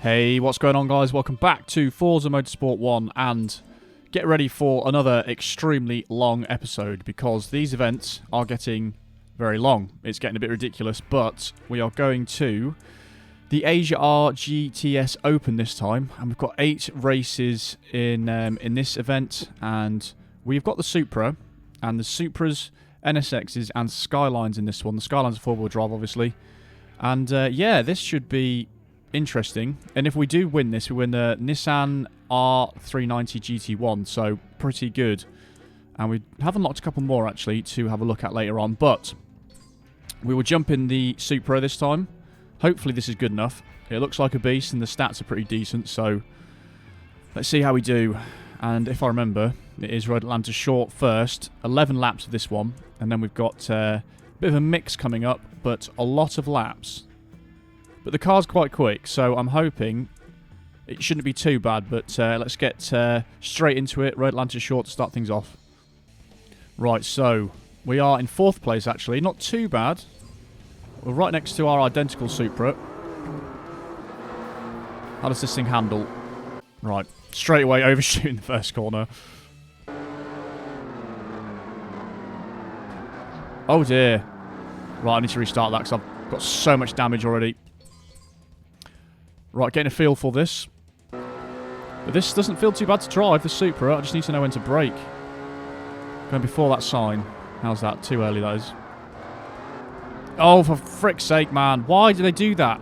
Hey, what's going on, guys? Welcome back to Forza Motorsport 1, and get ready for another extremely long episode because these events are getting very long. It's getting a bit ridiculous, but we are going to the Asian R-GTS Open this time, and we've got 8 races in this event, and we've got the Supra, and the Supras, NSXs, and Skylines in this one. The Skyline's a 4-wheel drive, obviously, and yeah, this should be interesting. And if we do win this, we win the Nissan R390 GT1, so pretty good. And we have unlocked a couple more actually to have a look at later on, but we will jump in the Supra this time. Hopefully this is good enough. It looks like a beast and the stats are pretty decent, so let's see how we do. And if I remember, it is Road Atlanta short first, 11 laps of this one, and then we've got a bit of a mix coming up, but a lot of laps. But the car's quite quick, so I'm hoping it shouldn't be too bad. But let's get straight into it. Road Atlanta short to start things off. Right, so we are in 4th place, actually. Not too bad. We're right next to our identical Supra. How does this thing handle? Right, straight away overshooting the first corner. Oh dear. Right, I need to restart that because I've got so much damage already. Right, getting a feel for this. But this doesn't feel too bad to drive, the Supra. I just need to know when to brake. Going before that sign. How's that? Too early, that is. Oh, for frick's sake, man. Why did they do that?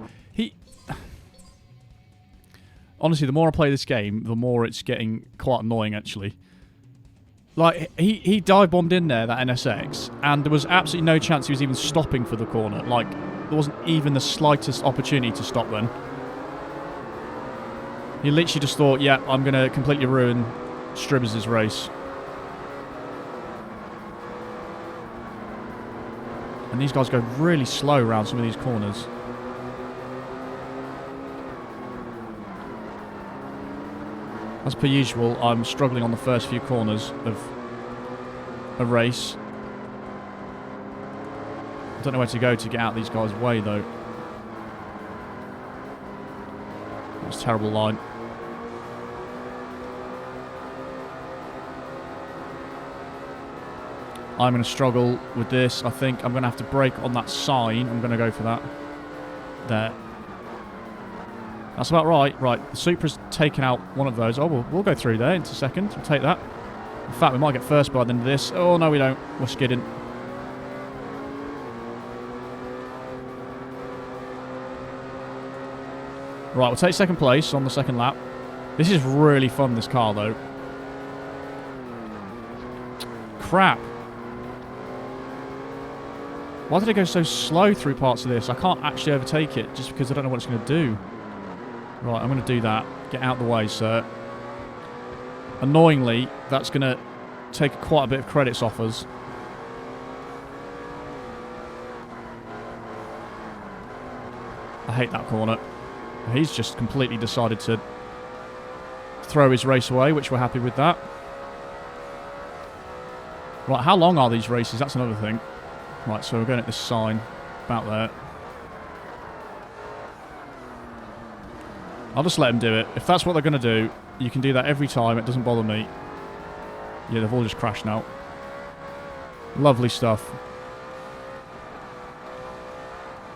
Honestly, the more I play this game, the more it's getting quite annoying, actually. Like, he dive-bombed in there, that NSX, and there was absolutely no chance he was even stopping for the corner. Like, there wasn't even the slightest opportunity to stop then. He literally just thought, yeah, I'm going to completely ruin STRIBBERS' race. And these guys go really slow around some of these corners. As per usual, I'm struggling on the first few corners of a race. I don't know where to go to get out of these guys' way, though. That's a terrible line. I'm going to struggle with this. I think I'm going to have to brake on that sign. I'm going to go for that. There. That's about right. Right, the Supra's taken out one of those. Oh, we'll go through there into second. We'll take that. In fact, we might get first by the end of this. Oh, no, we don't. We're skidding. Right, we'll take second place on the second lap. This is really fun, this car, though. Crap. Why did it go so slow through parts of this? I can't actually overtake it just because I don't know what it's going to do. Right, I'm going to do that. Get out of the way, sir. Annoyingly, that's going to take quite a bit of credits off us. I hate that corner. He's just completely decided to throw his race away, which we're happy with that. Right, how long are these races? That's another thing. Right, so we're going at this sign. About there. I'll just let them do it. If that's what they're going to do, you can do that every time. It doesn't bother me. Yeah, they've all just crashed now. Lovely stuff.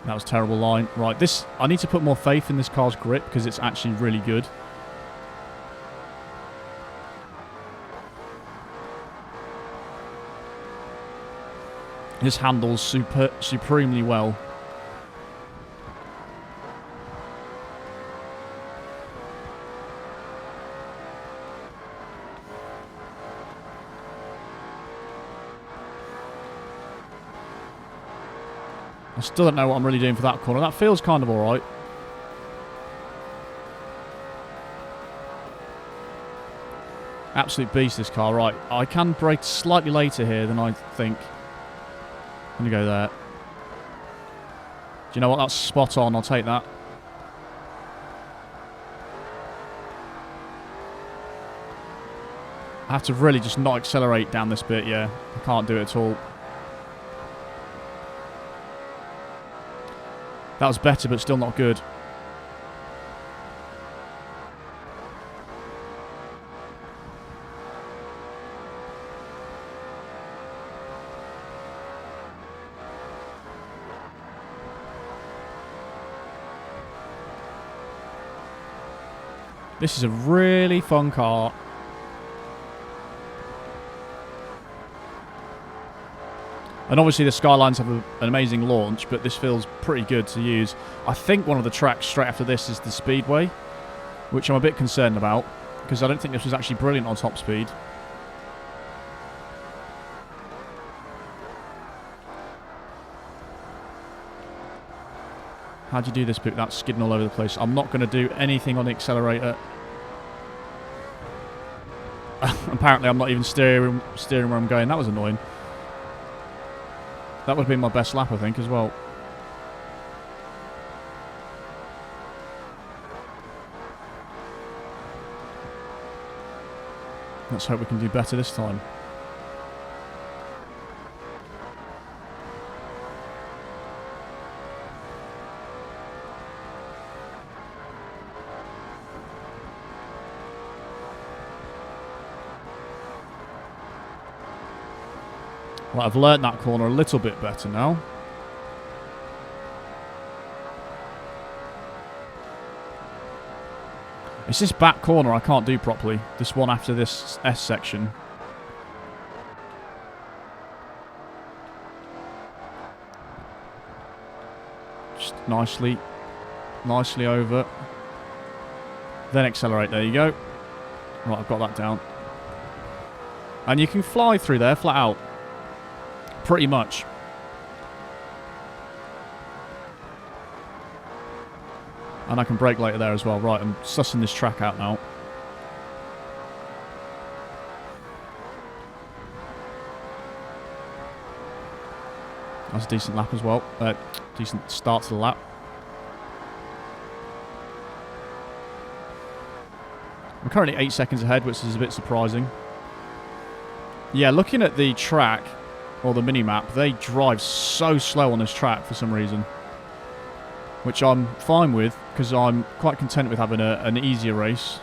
That was a terrible line. Right, this... I need to put more faith in this car's grip because it's actually really good. This handles supremely well. I still don't know what I'm really doing for that corner. That feels kind of alright. Absolute beast, this car. Right, I can brake slightly later here than I think. I'm going to go there. Do you know what? That's spot on. I'll take that. I have to really just not accelerate down this bit, yeah. I can't do it at all. That was better, but still not good. This is a really fun car. And obviously the Skylines have an amazing launch, but this feels pretty good to use. I think one of the tracks straight after this is the Speedway, which I'm a bit concerned about, because I don't think this was actually brilliant on top speed. How do you do this bit without skidding all over the place? I'm not going to do anything on the accelerator. Apparently I'm not even steering where I'm going. That was annoying. That would have been my best lap, I think, as well. Let's hope we can do better this time. Well, I've learnt that corner a little bit better now. It's this back corner I can't do properly. This one after this S section. Just nicely over. Then accelerate. There you go. Right, I've got that down. And you can fly through there flat out. Pretty much. And I can brake later there as well. Right, I'm sussing this track out now. That's a decent lap as well. Decent start to the lap. I'm currently 8 seconds ahead, which is a bit surprising. Yeah, looking at the track, or the mini-map, they drive so slow on this track for some reason. Which I'm fine with, because I'm quite content with having an easier race.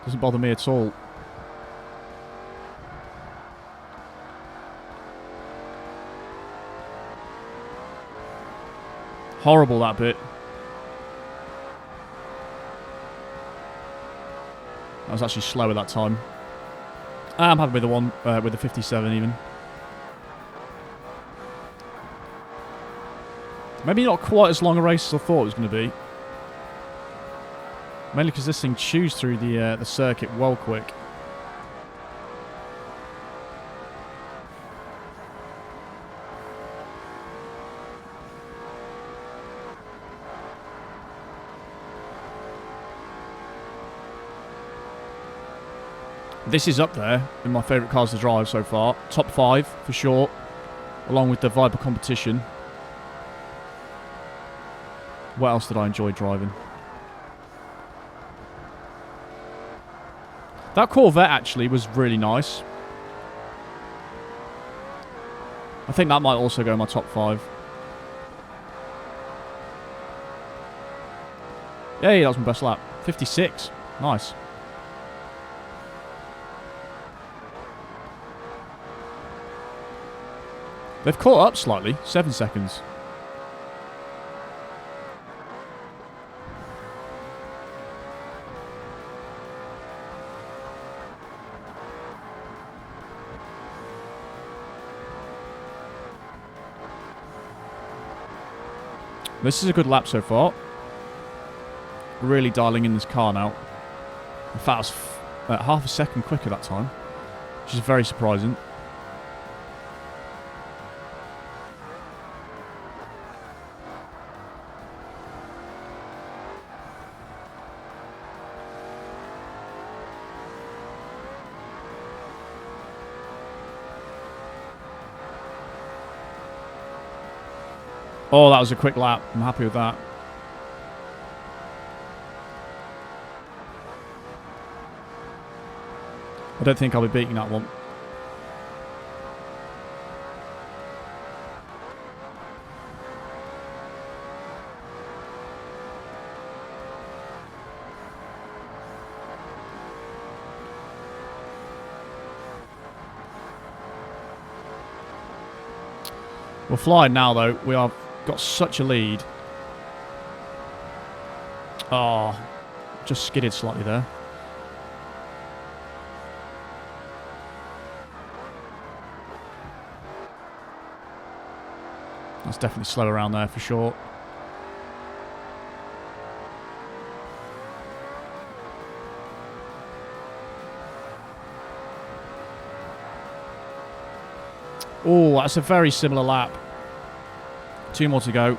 Doesn't bother me at all. Horrible, that bit. That was actually slower that time. I'm happy with the one, with the 57 even. Maybe not quite as long a race as I thought it was going to be. Mainly because this thing chews through the circuit well quick. This is up there in my favourite cars to drive so far. Top 5 for sure, along with the Viper competition. What else did I enjoy driving? That Corvette actually was really nice. I think that might also go in my top 5. Yay, that was my best lap. 56. Nice. They've caught up slightly. 7 seconds. This is a good lap so far. Really dialing in this car now. In fact, I was half a second quicker that time, which is very surprising. Oh, that was a quick lap. I'm happy with that. I don't think I'll be beating that one. We're flying now, though. We are got such a lead. Oh, Just skidded slightly there. That's definitely slow around there for sure. Oh, that's a very similar lap. 2 more to go.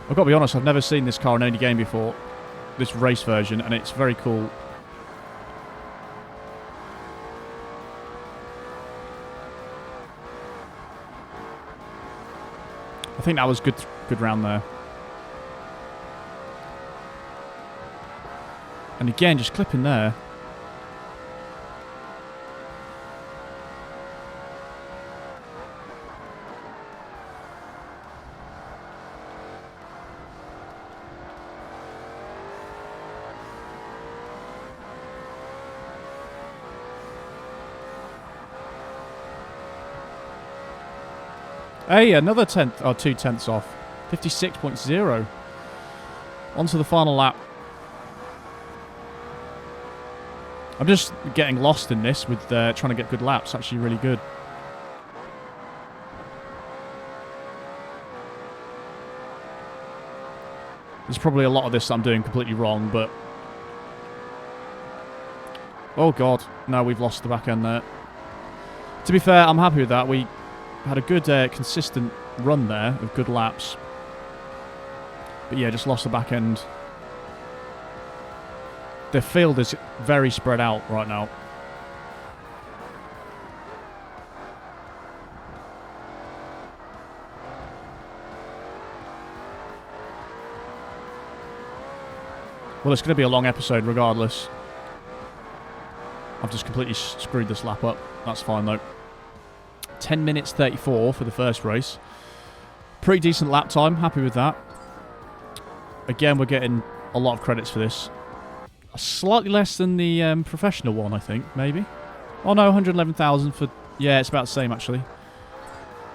I've got to be honest, I've never seen this car in any game before. This race version, and it's very cool. I think that was good round there. And again, just clipping there. Hey, another 10th, or 2 tenths off. 56.0. On to the final lap. I'm just getting lost in this with trying to get good laps. Actually really good. There's probably a lot of this that I'm doing completely wrong, but... Oh god, no, we've lost the back end there. To be fair, I'm happy with that. We had a good, consistent run there of good laps. But yeah, just lost the back end. The field is very spread out right now. Well, it's going to be a long episode regardless. I've just completely screwed this lap up. That's fine though. 10 minutes 34 for the first race. Pretty decent lap time. Happy with that. Again, we're getting a lot of credits for this. Slightly less than the professional one, I think, maybe. Oh no, 111,000 for... Yeah, it's about the same, actually.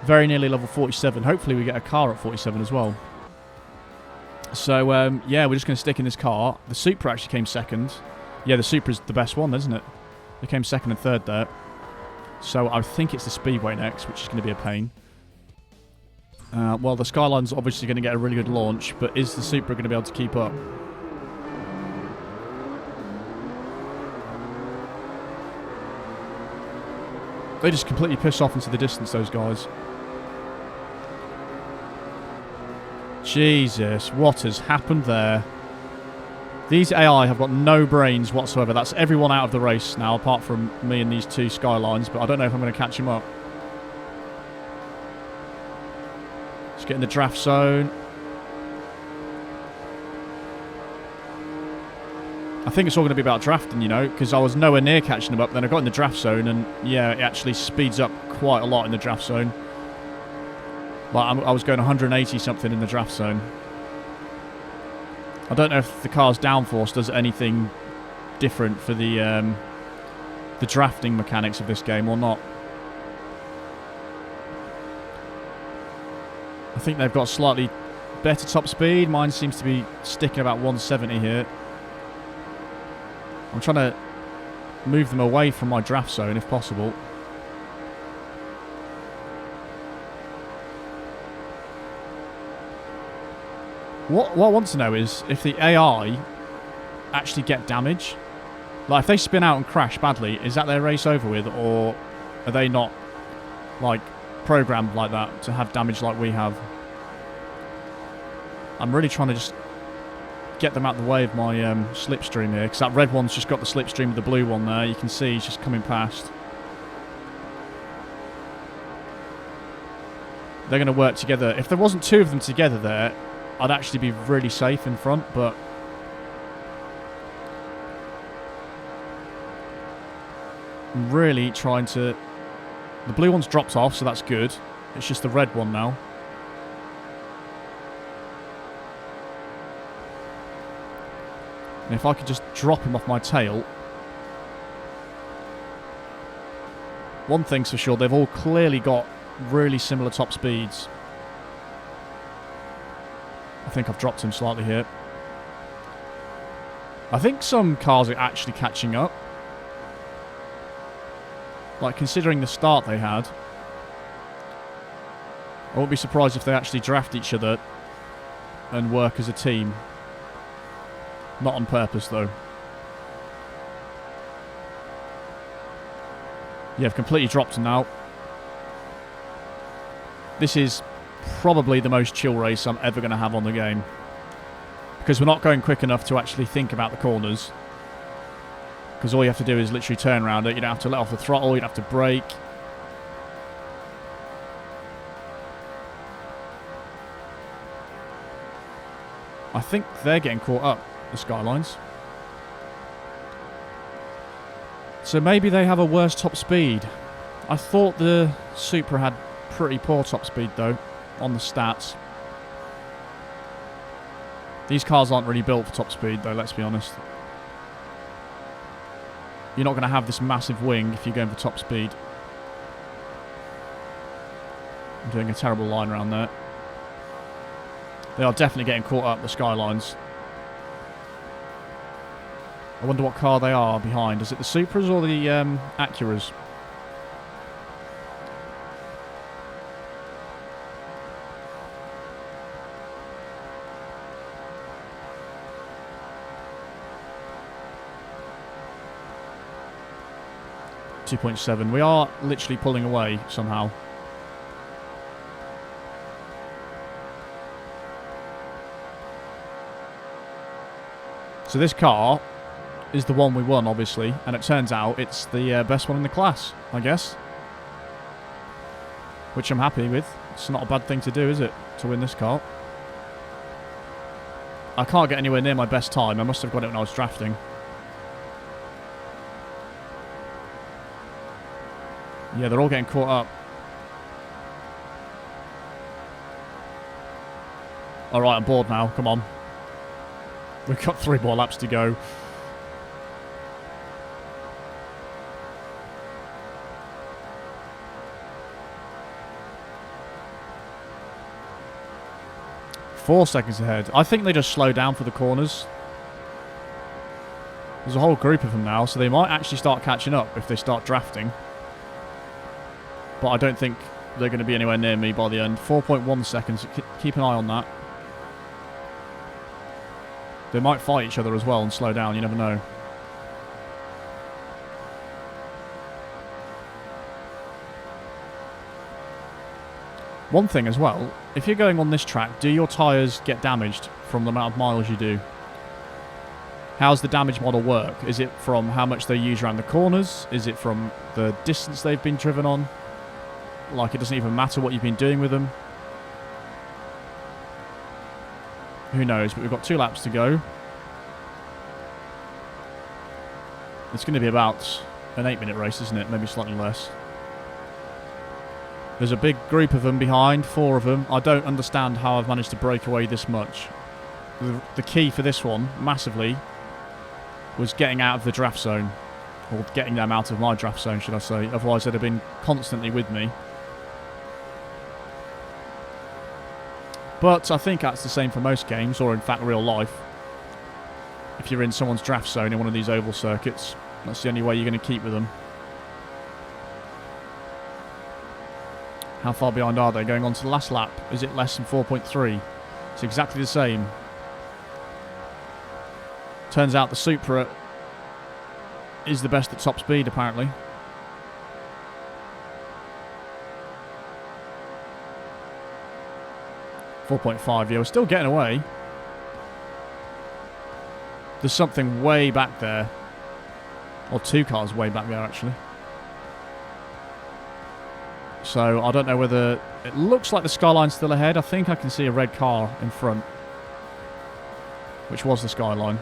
Very nearly level 47. Hopefully we get a car at 47 as well. So, yeah, we're just going to stick in this car. The Supra actually came second. Yeah, the Supra's the best one, isn't it? They came second and third there. So I think it's the Speedway next, which is going to be a pain. Well, the Skyline's obviously going to get a really good launch, but is the Supra going to be able to keep up? They just completely piss off into the distance, those guys. Jesus, what has happened there? These AI have got no brains whatsoever. That's everyone out of the race now, apart from me and these 2 Skylines, but I don't know if I'm going to catch him up. Just get in the draft zone. I think it's all going to be about drafting, you know, because I was nowhere near catching him up. Then I got in the draft zone, and yeah, it actually speeds up quite a lot in the draft zone. Like, I was going 180 something in the draft zone. I don't know if the car's downforce does anything different for the drafting mechanics of this game or not. I think they've got slightly better top speed. Mine seems to be sticking about 170 here. I'm trying to move them away from my draft zone if possible. What I want to know is if the AI actually get damage. Like, if they spin out and crash badly, is that their race over with, or are they not, like, programmed like that to have damage like we have? I'm really trying to just get them out of the way of my slipstream here, because that red one's just got the slipstream of the blue one there. You can see he's just coming past. They're going to work together. If there wasn't 2 of them together there, I'd actually be really safe in front, but I'm really trying to... The blue one's dropped off, so that's good. It's just the red one now. And if I could just drop him off my tail... One thing's for sure, they've all clearly got really similar top speeds. I think I've dropped him slightly here. I think some cars are actually catching up. Like, considering the start they had, I won't be surprised if they actually draft each other and work as a team. Not on purpose, though. Yeah, I've completely dropped him now. This is probably the most chill race I'm ever going to have on the game. Because we're not going quick enough to actually think about the corners. Because all you have to do is literally turn around it. You don't have to let off the throttle. You don't have to brake. I think they're getting caught up, the Skylines. So maybe they have a worse top speed. I thought the Supra had pretty poor top speed, though, on the stats. These cars aren't really built for top speed, though, let's be honest. You're not going to have this massive wing if you're going for top speed. I'm doing a terrible line around there. They are definitely getting caught up, the Skylines. I wonder what car they are behind. Is it the Supras or the Acuras? .7. We are literally pulling away somehow. So this car is the one we won, obviously, and it turns out it's the best one in the class, I guess. Which I'm happy with. It's not a bad thing to do, is it? To win this car. I can't get anywhere near my best time. I must have got it when I was drafting. Yeah, they're all getting caught up. Alright, I'm bored now. Come on. We've got 3 more laps to go. Four seconds ahead. I think they just slow down for the corners. There's a whole group of them now, so they might actually start catching up if they start drafting. But I don't think they're going to be anywhere near me by the end. 4.1 seconds. Keep an eye on that. They might fight each other as well and slow down. You never know. One thing as well, if you're going on this track, do your tyres get damaged from the amount of miles you do? How's the damage model work? Is it from how much they use around the corners? Is it from the distance they've been driven on? Like, it doesn't even matter what you've been doing with them. Who knows, but we've got 2 laps to go. It's going to be about an 8-minute race, isn't it? Maybe slightly less. There's a big group of them behind, 4 of them. I don't understand how I've managed to break away this much. The key for this one, massively, was getting out of the draft zone. Or getting them out of my draft zone, should I say. Otherwise, they'd have been constantly with me. But I think that's the same for most games, or in fact real life. If you're in someone's draft zone in one of these oval circuits, that's the only way you're going to keep with them. How far behind are they? Going on to the last lap. Is it less than 4.3? It's exactly the same. Turns out the Supra is the best at top speed, apparently. .5, yeah, we're still getting away. There's something way back there. Or 2 cars way back there, actually. So, I don't know whether... It looks like the Skyline's still ahead. I think I can see a red car in front. Which was the Skyline.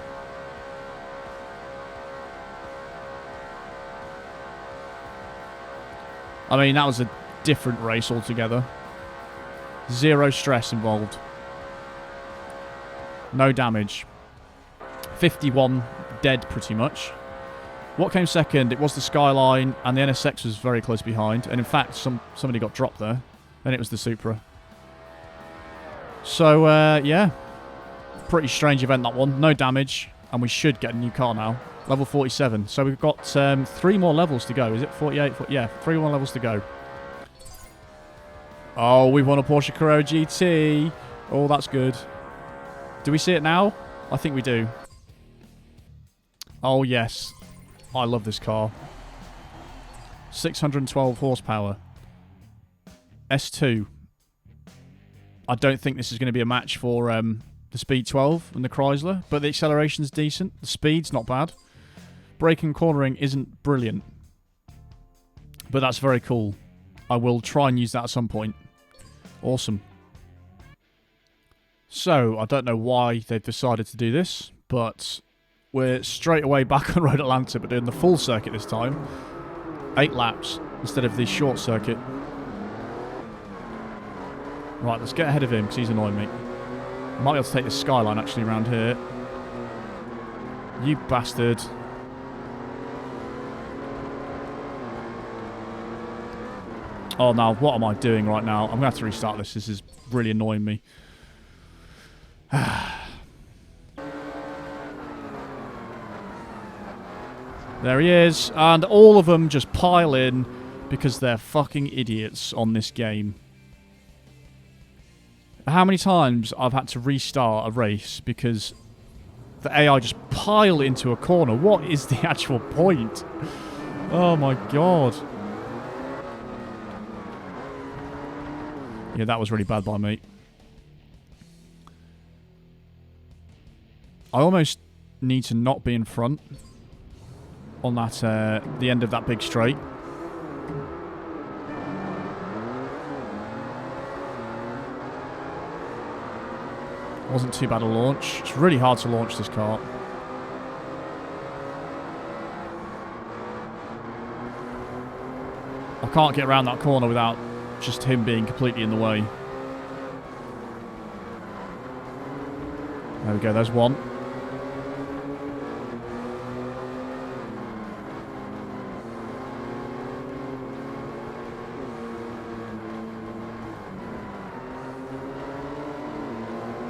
I mean, that was a different race altogether. 0 stress involved. No damage. 51 dead, pretty much. What came second? It was the Skyline, and the NSX was very close behind. And in fact, somebody got dropped there. Then it was the Supra. So, yeah. Pretty strange event, that one. No damage, and we should get a new car now. Level 47. So we've got 3 more levels to go. Is it 48? Yeah, 3 more levels to go. Oh, we've won a Porsche Carrera GT. Oh, that's good. Do we see it now? I think we do. Oh, yes. I love this car. 612 horsepower. S2. I don't think this is going to be a match for the Speed 12 and the Chrysler, but the acceleration's decent. The speed's not bad. Braking and cornering isn't brilliant, but that's very cool. I will try and use that at some point. Awesome. So, I don't know why they've decided to do this, but we're straight away back on Road Atlanta, but doing the full circuit this time. 8 laps instead of the short circuit. Right, let's get ahead of him because he's annoying me. I might be able to take the Skyline actually around here. You bastard. Oh, now, what am I doing right now? I'm going to have to restart this. This is really annoying me. There he is. And all of them just pile in because they're fucking idiots on this game. How many times I've had to restart a race because the AI just pile into a corner. What is the actual point? Oh my god. Yeah, that was really bad by me. I almost need to not be in front on that the end of that big straight. Wasn't too bad a launch. It's really hard to launch this car. I can't get around that corner without just him being completely in the way. There we go, there's one.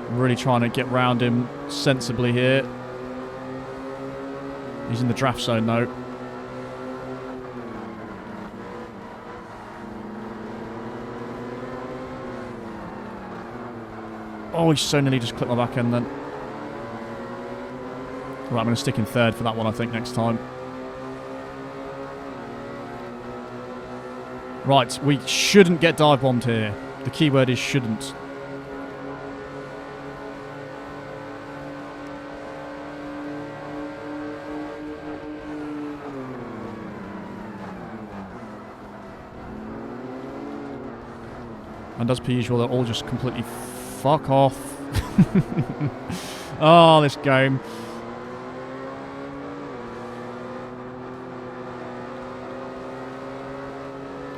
I'm really trying to get round him sensibly here. He's in the draft zone though. Oh, he's so nearly just clipped my back end then. Right, I'm going to stick in third for that one, I think, next time. Right, we shouldn't get dive bombed here. The key word is shouldn't. And as per usual, they're all just completely fuck off. Oh, this game.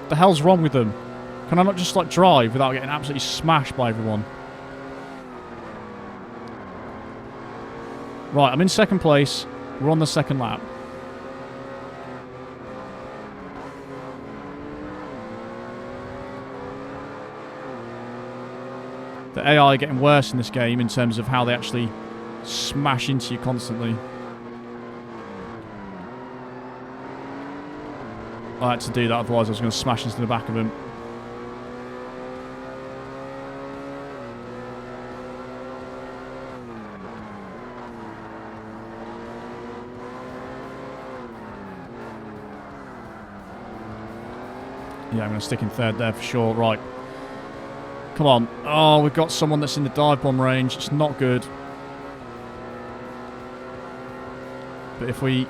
The hell's wrong with them? Can I not just like drive without getting absolutely smashed by everyone? Right, I'm in second place. We're on the second lap. The AI are getting worse in this game in terms of how they actually smash into you constantly. I had to do that, otherwise I was going to smash into the back of him. Yeah, I'm going to stick in third there for sure. Right. Come on. Oh, we've got someone that's in the dive bomb range. It's not good. But if we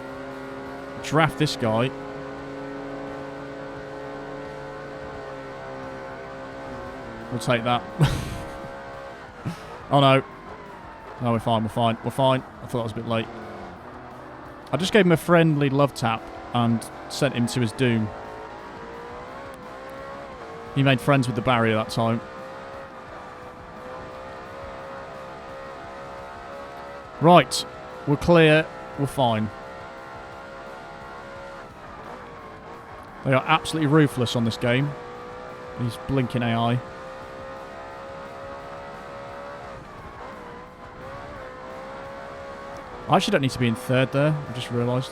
draft this guy... We'll take that. Oh, no. No, we're fine, we're fine, we're fine. I thought that was a bit late. I just gave him a friendly love tap and sent him to his doom. He made friends with the barrier that time. Right. We're clear. We're fine. They are absolutely ruthless on this game. These blinking AI. I actually don't need to be in third there, I just realised.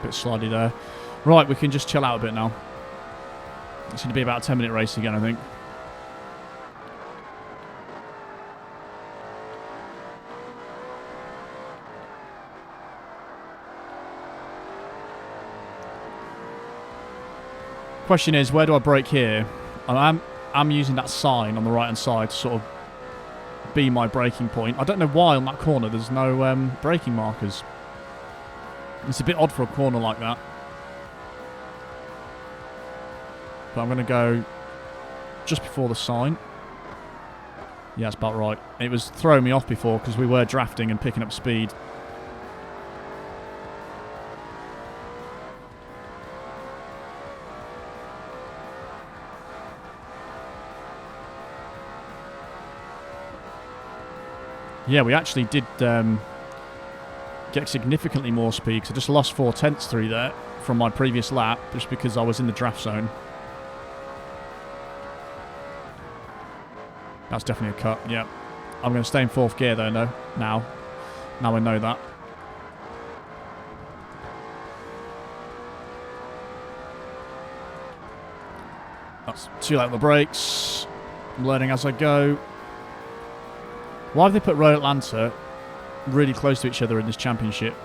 Bit slidey there. Right, we can just chill out a bit now. It's going to be about a 10-minute race again, I think. Question is, where do I brake here? And I'm using that sign on the right hand side to sort of be my braking point. I don't know why on that corner there's no braking markers. It's a bit odd for a corner like that. But I'm going to go just before the sign. Yeah, that's about right. It was throwing me off before because we were drafting and picking up speed. Yeah, we actually did get significantly more speed because I just lost 0.4 through there from my previous lap just because I was in the draft zone. That's definitely a cut, yeah. I'm going to stay in 4th gear though, no? Now I know that. That's too late on the brakes. I'm learning as I go. Why have they put Road Atlanta really close to each other in this championship?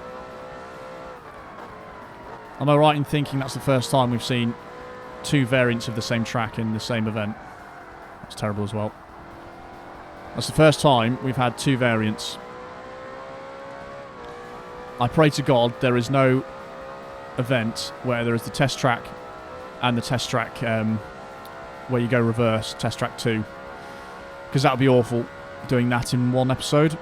Am I right in thinking that's the first time we've seen 2 variants of the same track in the same event? That's terrible as well. That's the first time we've had 2 variants. I pray to God there is no event where there is the test track and the test track where you go reverse, test track 2. Because that would be awful, doing that in one episode.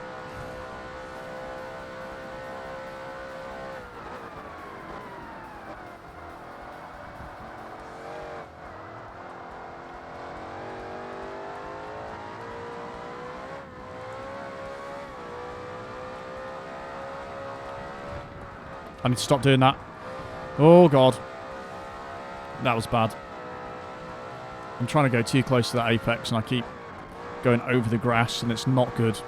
I need to stop doing that. Oh god. That was bad. I'm trying to go too close to that apex and I keep going over the grass and it's not good.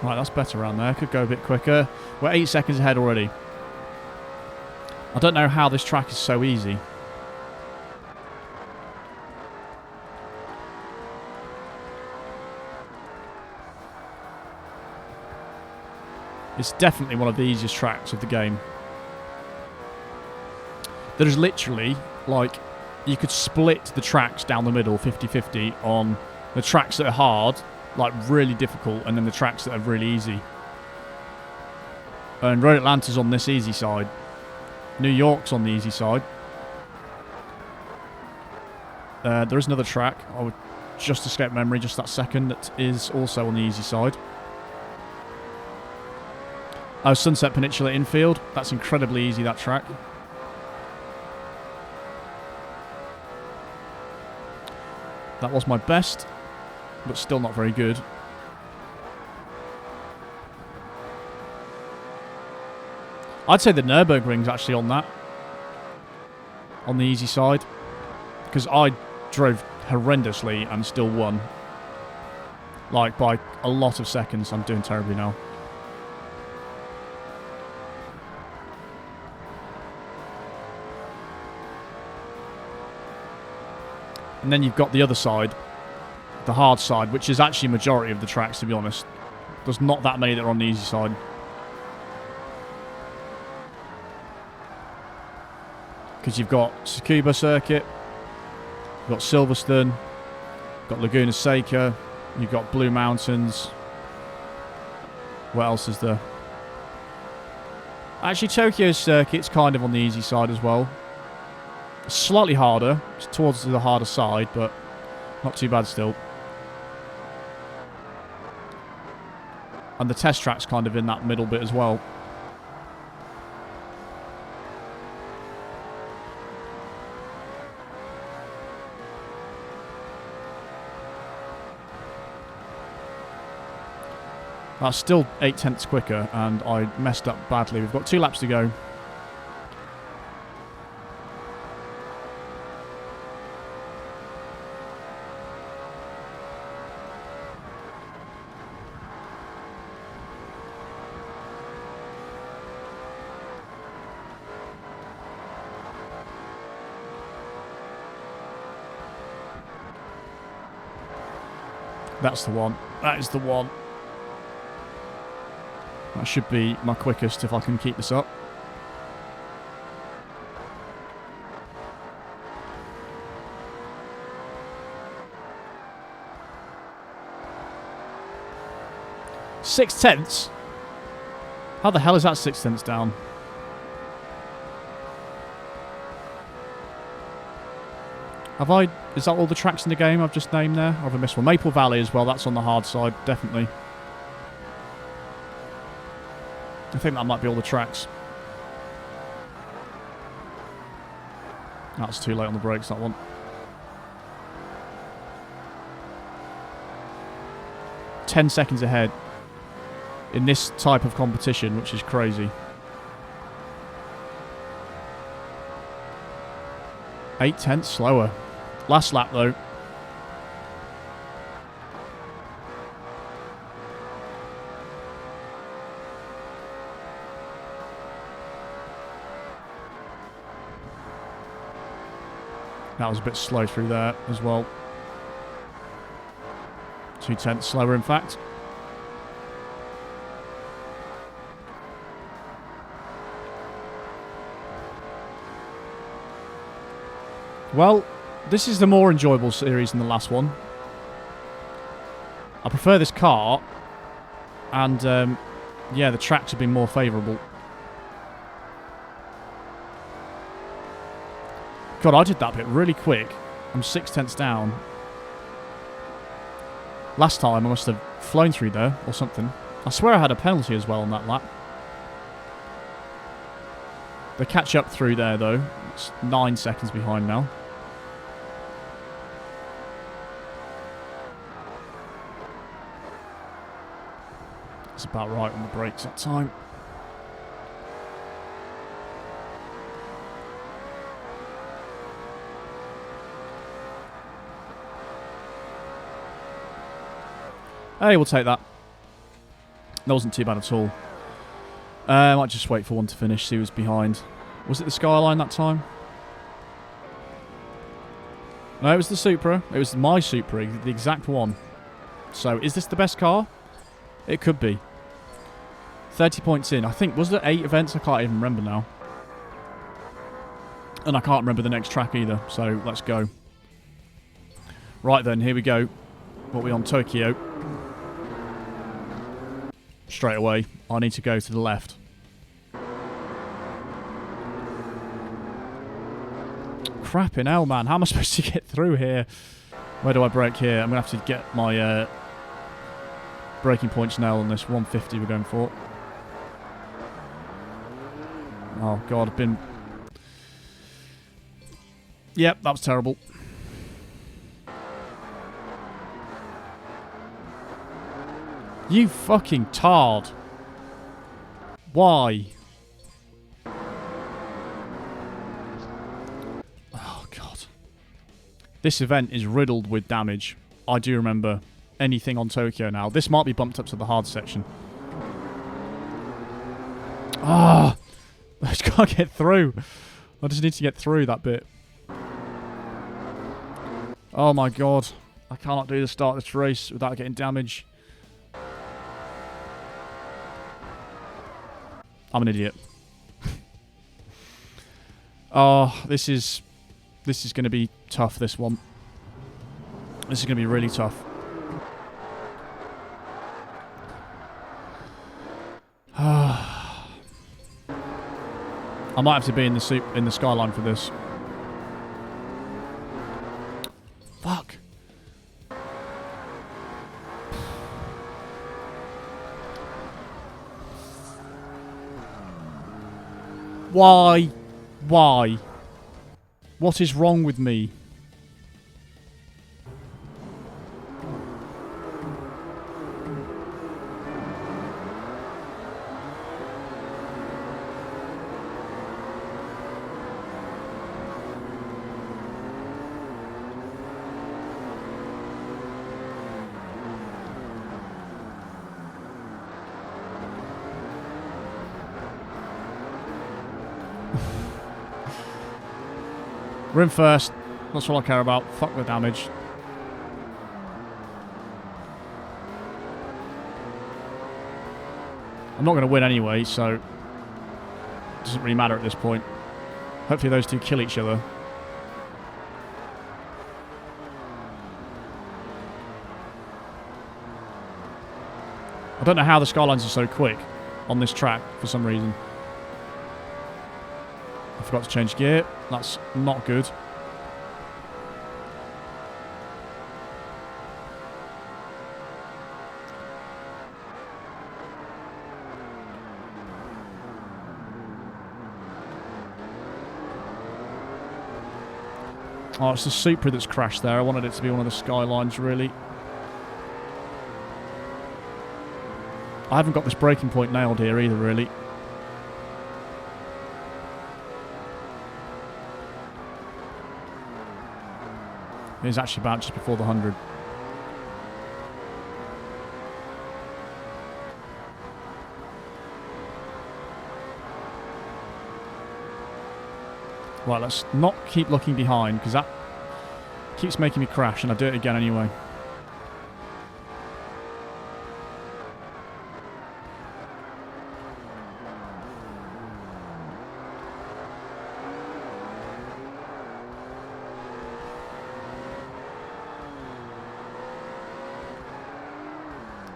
Right, that's better around there. Could go a bit quicker. We're 8 seconds ahead already. I don't know how this track is so easy. It's definitely one of the easiest tracks of the game. There is literally, like, you could split the tracks down the middle 50-50 on the tracks that are hard, like really difficult, and then the tracks that are really easy. And Road Atlanta's on this easy side. New York's on the easy side. There is another track, I would just escape memory just that second, that is also on the easy side. Oh, Sunset Peninsula Infield. That's incredibly easy, that track. That was my best, but still not very good. I'd say the Nürburgring's actually on that. On the easy side. Because I drove horrendously and still won. Like, by a lot of seconds. I'm doing terribly now. And then you've got the other side, the hard side, which is actually a majority of the tracks, to be honest. There's not that many that are on the easy side. Because you've got Tsukuba Circuit, you've got Silverstone, you've got Laguna Seca, you've got Blue Mountains. What else is there? Actually, Tokyo Circuit's kind of on the easy side as well. Slightly harder, it's towards the harder side, but not too bad still. And the test track's kind of in that middle bit as well. That's still 0.8 quicker, and I messed up badly. We've got 2 laps to go. That's the one. That is the one. That should be my quickest if I can keep this up. Six tenths? How the hell is that 6 tenths down? Have I... Is that all the tracks in the game I've just named there? Or have I missed one? Maple Valley as well. That's on the hard side, definitely. I think that might be all the tracks. That's too late on the brakes, that one. "10 seconds ahead in this type of competition, which is crazy. 0.8 slower. Last lap though. That was a bit slow through there as well. 0.2 slower, in fact. Well, this is the more enjoyable series than the last one. I prefer this car, and yeah, the tracks have been more favourable. God, I did that bit really quick. I'm 6 tenths down. Last time I must have flown through there or something. I swear I had a penalty as well on that lap. They catch up through there though. It's 9 seconds behind now. It's about right on the brakes that time. Hey, we'll take that. That wasn't too bad at all. I might just wait for one to finish, see who's behind. Was it the Skyline that time? No, it was the Supra. It was my Supra, the exact one. So, is this the best car? It could be. 30 points in. I think, was there 8 events? I can't even remember now. And I can't remember the next track either, so let's go. Right then, here we go. What are we on? Tokyo. Straight away, I need to go to the left. Crapping hell, man. How am I supposed to get through here? Where do I brake here? I'm going to have to get my braking points now on this 150 we're going for. Oh, God, I've been... Yep, that was terrible. You fucking tard. Why? Oh, God. This event is riddled with damage. I do remember anything on Tokyo now. This might be bumped up to the hard section. Ah! I just can't get through. I just need to get through that bit. Oh, my God. I cannot do the start of this race without getting damage. I'm an idiot. Oh, this is going to be tough, this one. This is going to be really tough. I might have to be in the Skyline for this. Fuck. Why? Why? What is wrong with me? We're in first. That's all I care about. Fuck the damage. I'm not going to win anyway, so it doesn't really matter at this point. Hopefully those two kill each other. I don't know how the Skylines are so quick on this track for some reason. I forgot to change gear. That's not good. Oh, it's the Supra that's crashed there. I wanted it to be one of the Skylines, really. I haven't got this braking point nailed here either, really. It is actually about just before the 100. Right, let's not keep looking behind, because that keeps making me crash, and I do it again anyway.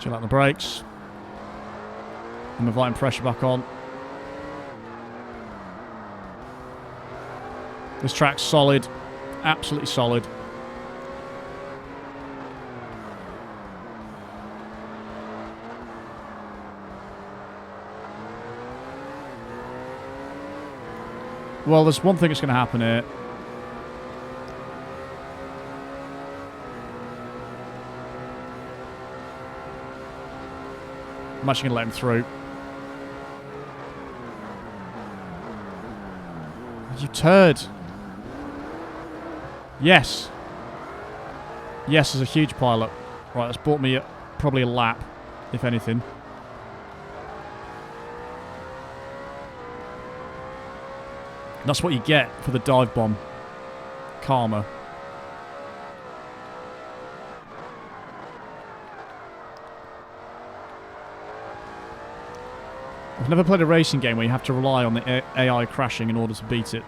Chill out the brakes. I'm inviting pressure back on. This track's solid. Absolutely solid. Well, there's one thing that's going to happen here. I'm actually going to let him through. You turd. Yes. Yes, there's a huge pile-up. Right, that's bought me probably a lap, if anything. That's what you get for the dive bomb. Karma. I've never played a racing game where you have to rely on the AI crashing in order to beat it.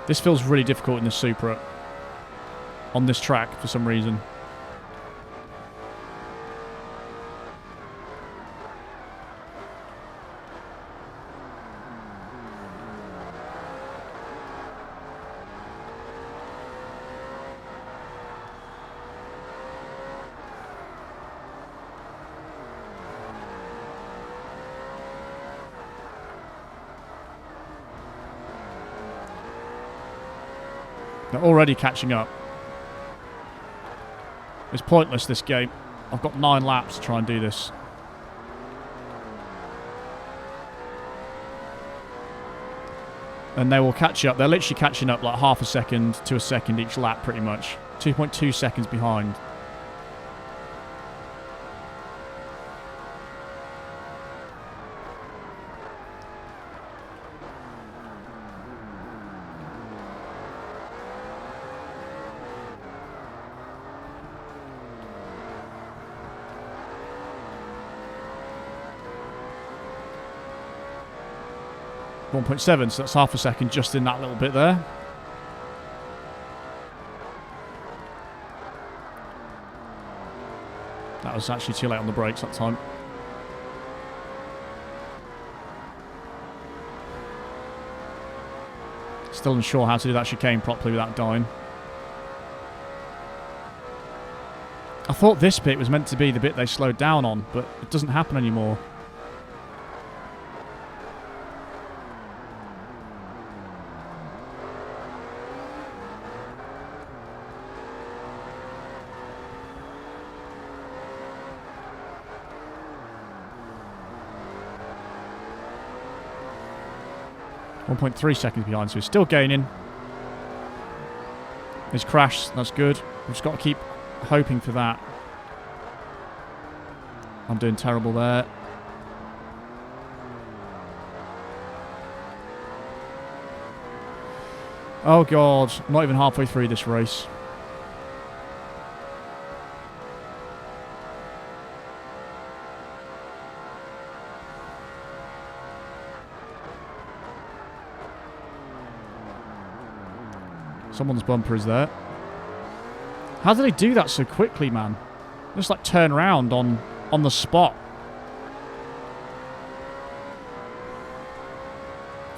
This feels really difficult in the Supra. On this track, for some reason. They're already catching up. It's pointless, this game. I've got 9 laps to try and do this. And they will catch up. They're literally catching up like half a second to a second each lap, pretty much. 2.2 seconds behind. .7, so that's half a second just in that little bit there. That was actually too late on the brakes that time. Still unsure how to do that chicane properly without dying. I thought this bit was meant to be the bit they slowed down on, but it doesn't happen anymore. .3 seconds behind, so he's still gaining. He's crashed, that's good. We've just got to keep hoping for that. I'm doing terrible there. Oh god, I'm not even halfway through this race. Someone's bumper is there. How did they do that so quickly, man? Just like turn around on the spot.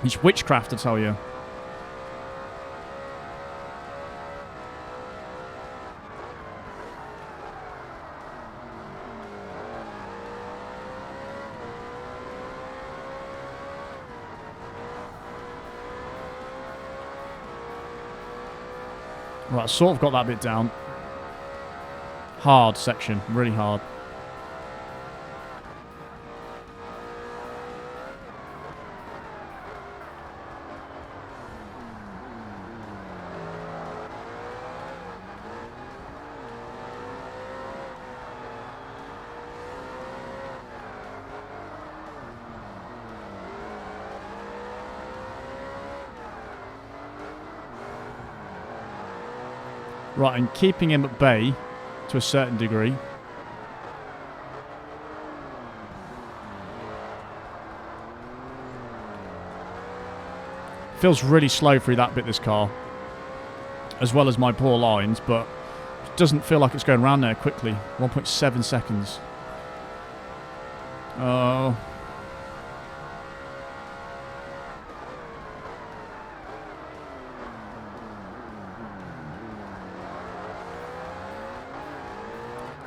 It's witchcraft, I tell you. Right, I sort of got that bit down. Hard section, really hard. Right, and keeping him at bay to a certain degree. Feels really slow through that bit, this car. As well as my poor lines, but it doesn't feel like it's going around there quickly. 1.7 seconds. Oh.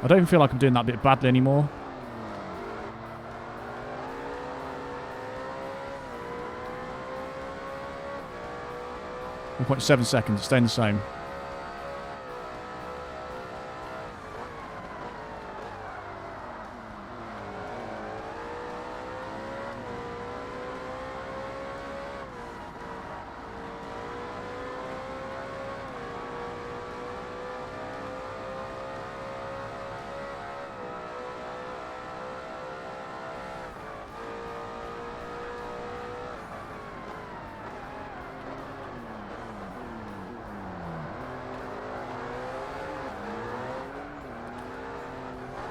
I don't even feel like I'm doing that bit badly anymore. .7 seconds, staying the same.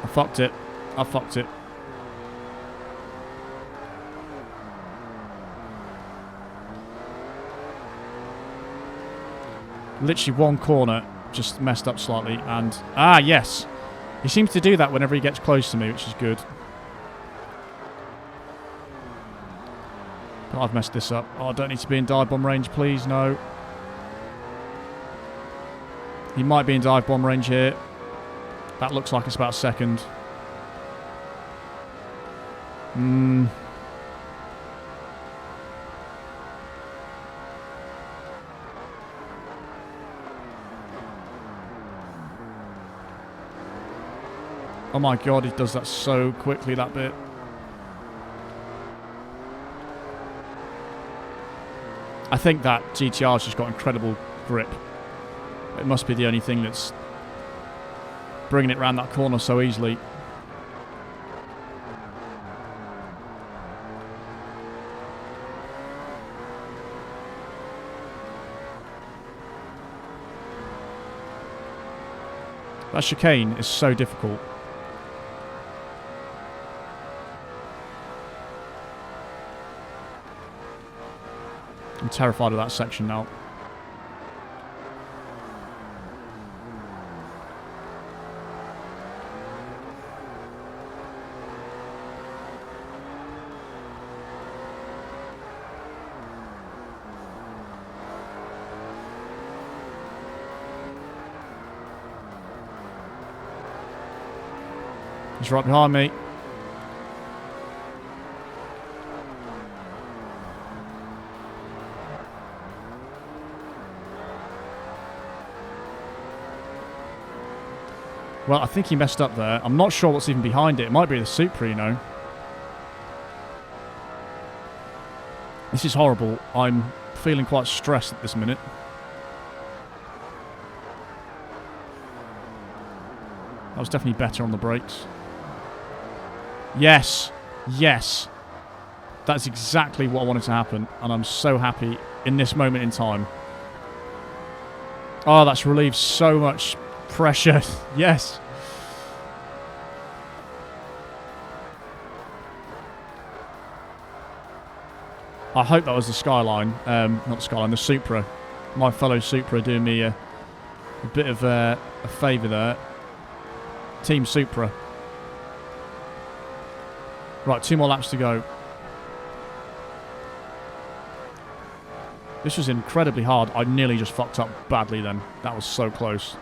I fucked it. I fucked it. Literally one corner just messed up slightly and... Ah, yes! He seems to do that whenever he gets close to me, which is good. But I've messed this up. Oh, I don't need to be in dive bomb range, please, no. He might be in dive bomb range here. That looks like it's about a second. Oh my god, he does that so quickly, that bit. I think that GTR's just got incredible grip. It must be the only thing that's bringing it around that corner so easily. That chicane is so difficult. I'm terrified of that section now. He's right behind me. Well, I think he messed up there. I'm not sure what's even behind it. It might be the Supra, you know. This is horrible. I'm feeling quite stressed at this minute. That was definitely better on the brakes. Yes. Yes. That's exactly what I wanted to happen. And I'm so happy in this moment in time. Oh, that's relieved so much pressure. Yes. I hope that was the Skyline. Not the Skyline, the Supra. My fellow Supra doing me a bit of a favour there. Team Supra. Right, 2 more laps to go. This was incredibly hard. I nearly just fucked up badly then. That was so close.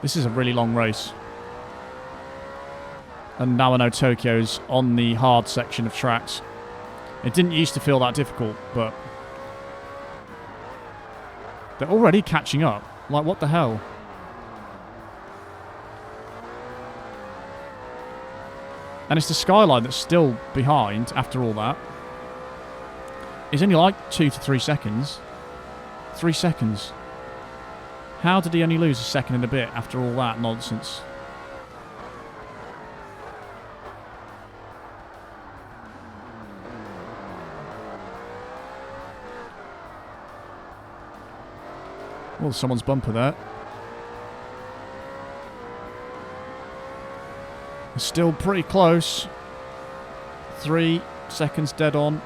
This is a really long race. And now I know Tokyo's on the hard section of tracks. It didn't used to feel that difficult, but they're already catching up. Like, what the hell? And it's the Skyline that's still behind after all that. It's only like 2 to 3 seconds. 3 seconds. How did he only lose a second and a bit after all that nonsense? Well, someone's bumper there. It's still pretty close. 3 seconds dead on.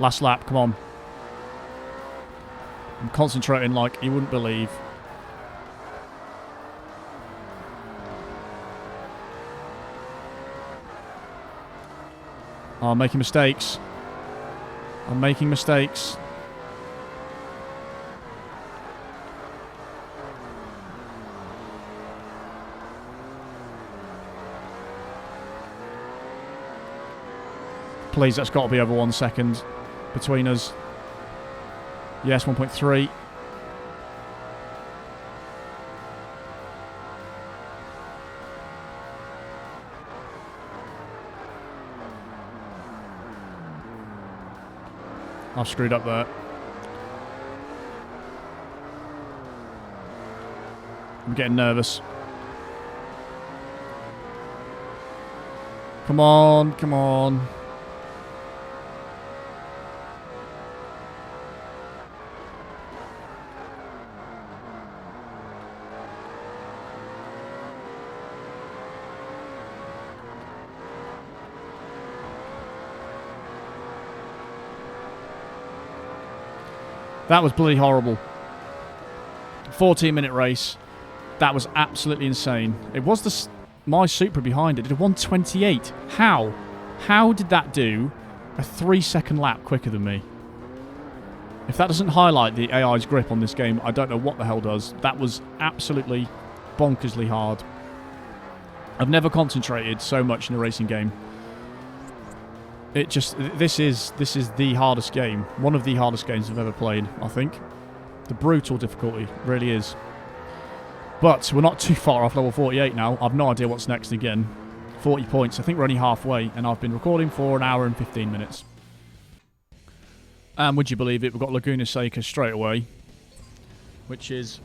Last lap, come on. I'm concentrating like you wouldn't believe. Oh, I'm making mistakes. I'm making mistakes. Please, that's got to be over 1 second between us. Yes, 1.3. I've screwed up there. I'm getting nervous. Come on, come on. That was bloody horrible. 14-minute race. That was absolutely insane. It was my Supra behind it. It did a 1:28. How? How did that do a 3-second lap quicker than me? If that doesn't highlight the AI's grip on this game, I don't know what the hell does. That was absolutely bonkersly hard. I've never concentrated so much in a racing game. It just, this is the hardest game. One of the hardest games I've ever played, I think. The brutal difficulty, really is. But we're not too far off level 48 now. I've no idea what's next again. 40 points. I think we're only halfway, and I've been recording for 1 hour and 15 minutes. And would you believe it, we've got Laguna Seca straight away, which is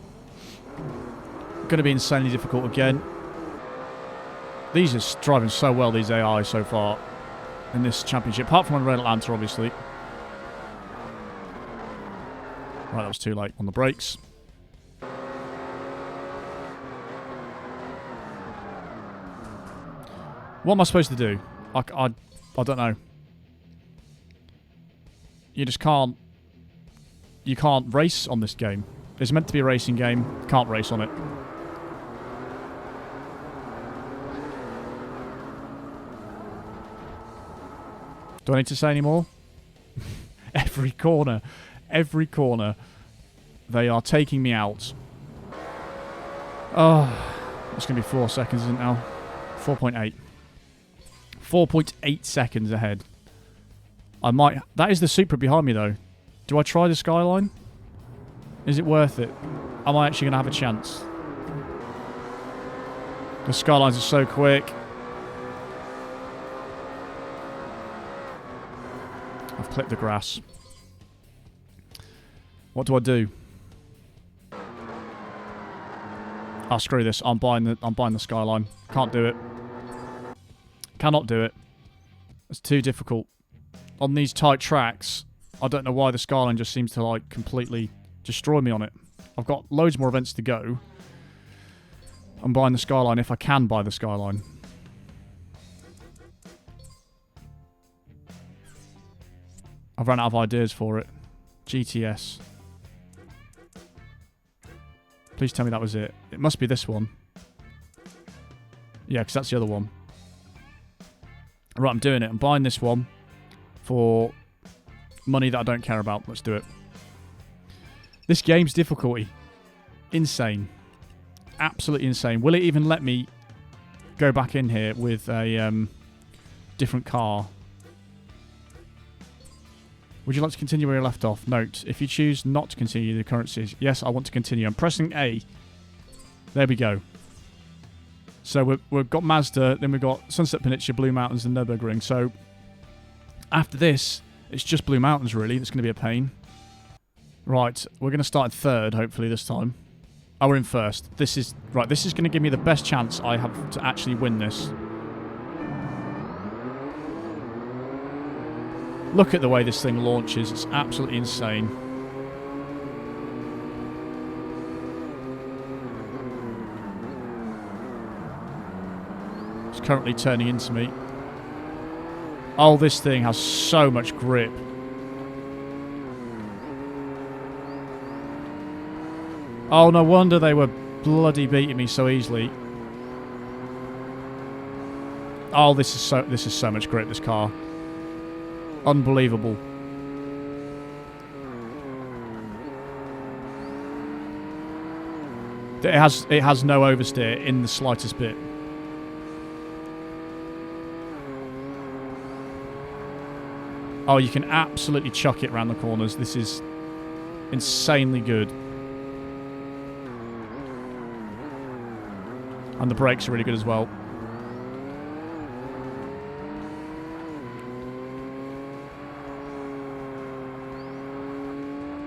going to be insanely difficult again. These are driving so well, these AI so far. in this championship, apart from on Red Atlanta, obviously. Right, that was too late on the brakes. What am I supposed to do? I don't know. You just can't... You can't race on this game. It's meant to be a racing game. Can't race on it. Do I need to say any more? Every corner, they are taking me out. Oh, it's going to be 4 seconds, isn't it now? 4.8. 4.8 seconds ahead. I might... That is the Supra behind me, though. Do I try the Skyline? Is it worth it? Am I actually going to have a chance? The Skylines are so quick. I've clipped the grass. What do I do? Oh, screw this. I'm buying the Skyline. Can't do it. Cannot do it. It's too difficult. On these tight tracks, I don't know why the Skyline just seems to like completely destroy me on it. I've got loads more events to go. I'm buying the Skyline if I can buy the Skyline. I've run out of ideas for it. GTS. Please tell me that was it. It must be this one. Yeah, because that's the other one. Right, I'm doing it. I'm buying this one for money that I don't care about. Let's do it. This game's difficulty. Insane. Absolutely insane. Will it even let me go back in here with a different car? Would you like to continue where you left off? Note, if you choose not to continue the current series, yes, I want to continue. I'm pressing A. There we go. So we've got Mazda, then we've got Sunset Peninsula, Blue Mountains, and Nürburgring. So after this, it's just Blue Mountains, really. That's going to be a pain. Right, we're going to start in third, hopefully, this time. Oh, we're in first. This is going to give me the best chance I have to actually win this. Look at the way this thing launches. It's absolutely insane. It's currently turning into me. Oh, this thing has so much grip. Oh, no wonder they were bloody beating me so easily. Oh, this is so much grip, this car. Unbelievable. It has no oversteer in the slightest bit. Oh, you can absolutely chuck it around the corners. This is insanely good. And the brakes are really good as well.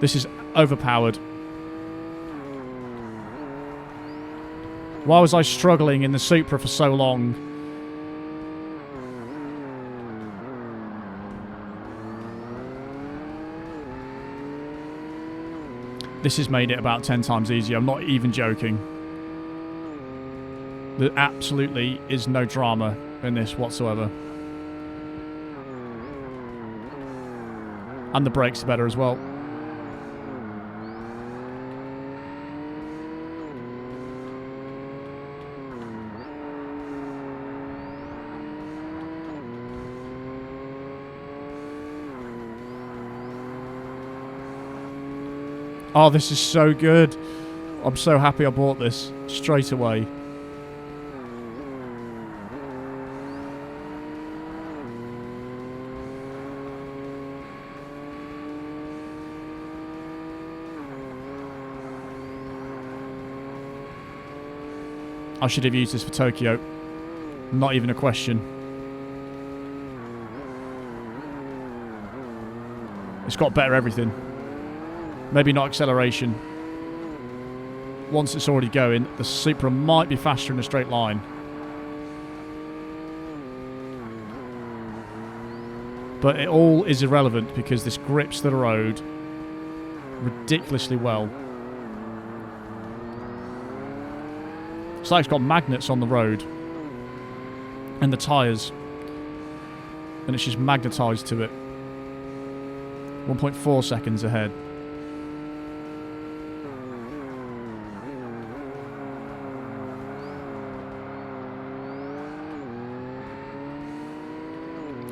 This is overpowered. Why was I struggling in the Supra for so long? This has made it about 10 times easier. I'm not even joking. There absolutely is no drama in this whatsoever. And the brakes are better as well. Oh, this is so good. I'm so happy I bought this straight away. I should have used this for Tokyo. Not even a question. It's got better everything. Maybe not acceleration. Once it's already going, the Supra might be faster in a straight line. But it all is irrelevant because this grips the road ridiculously well. It's like it's got magnets on the road and the tyres, and it's just magnetised to it. 1.4 seconds ahead.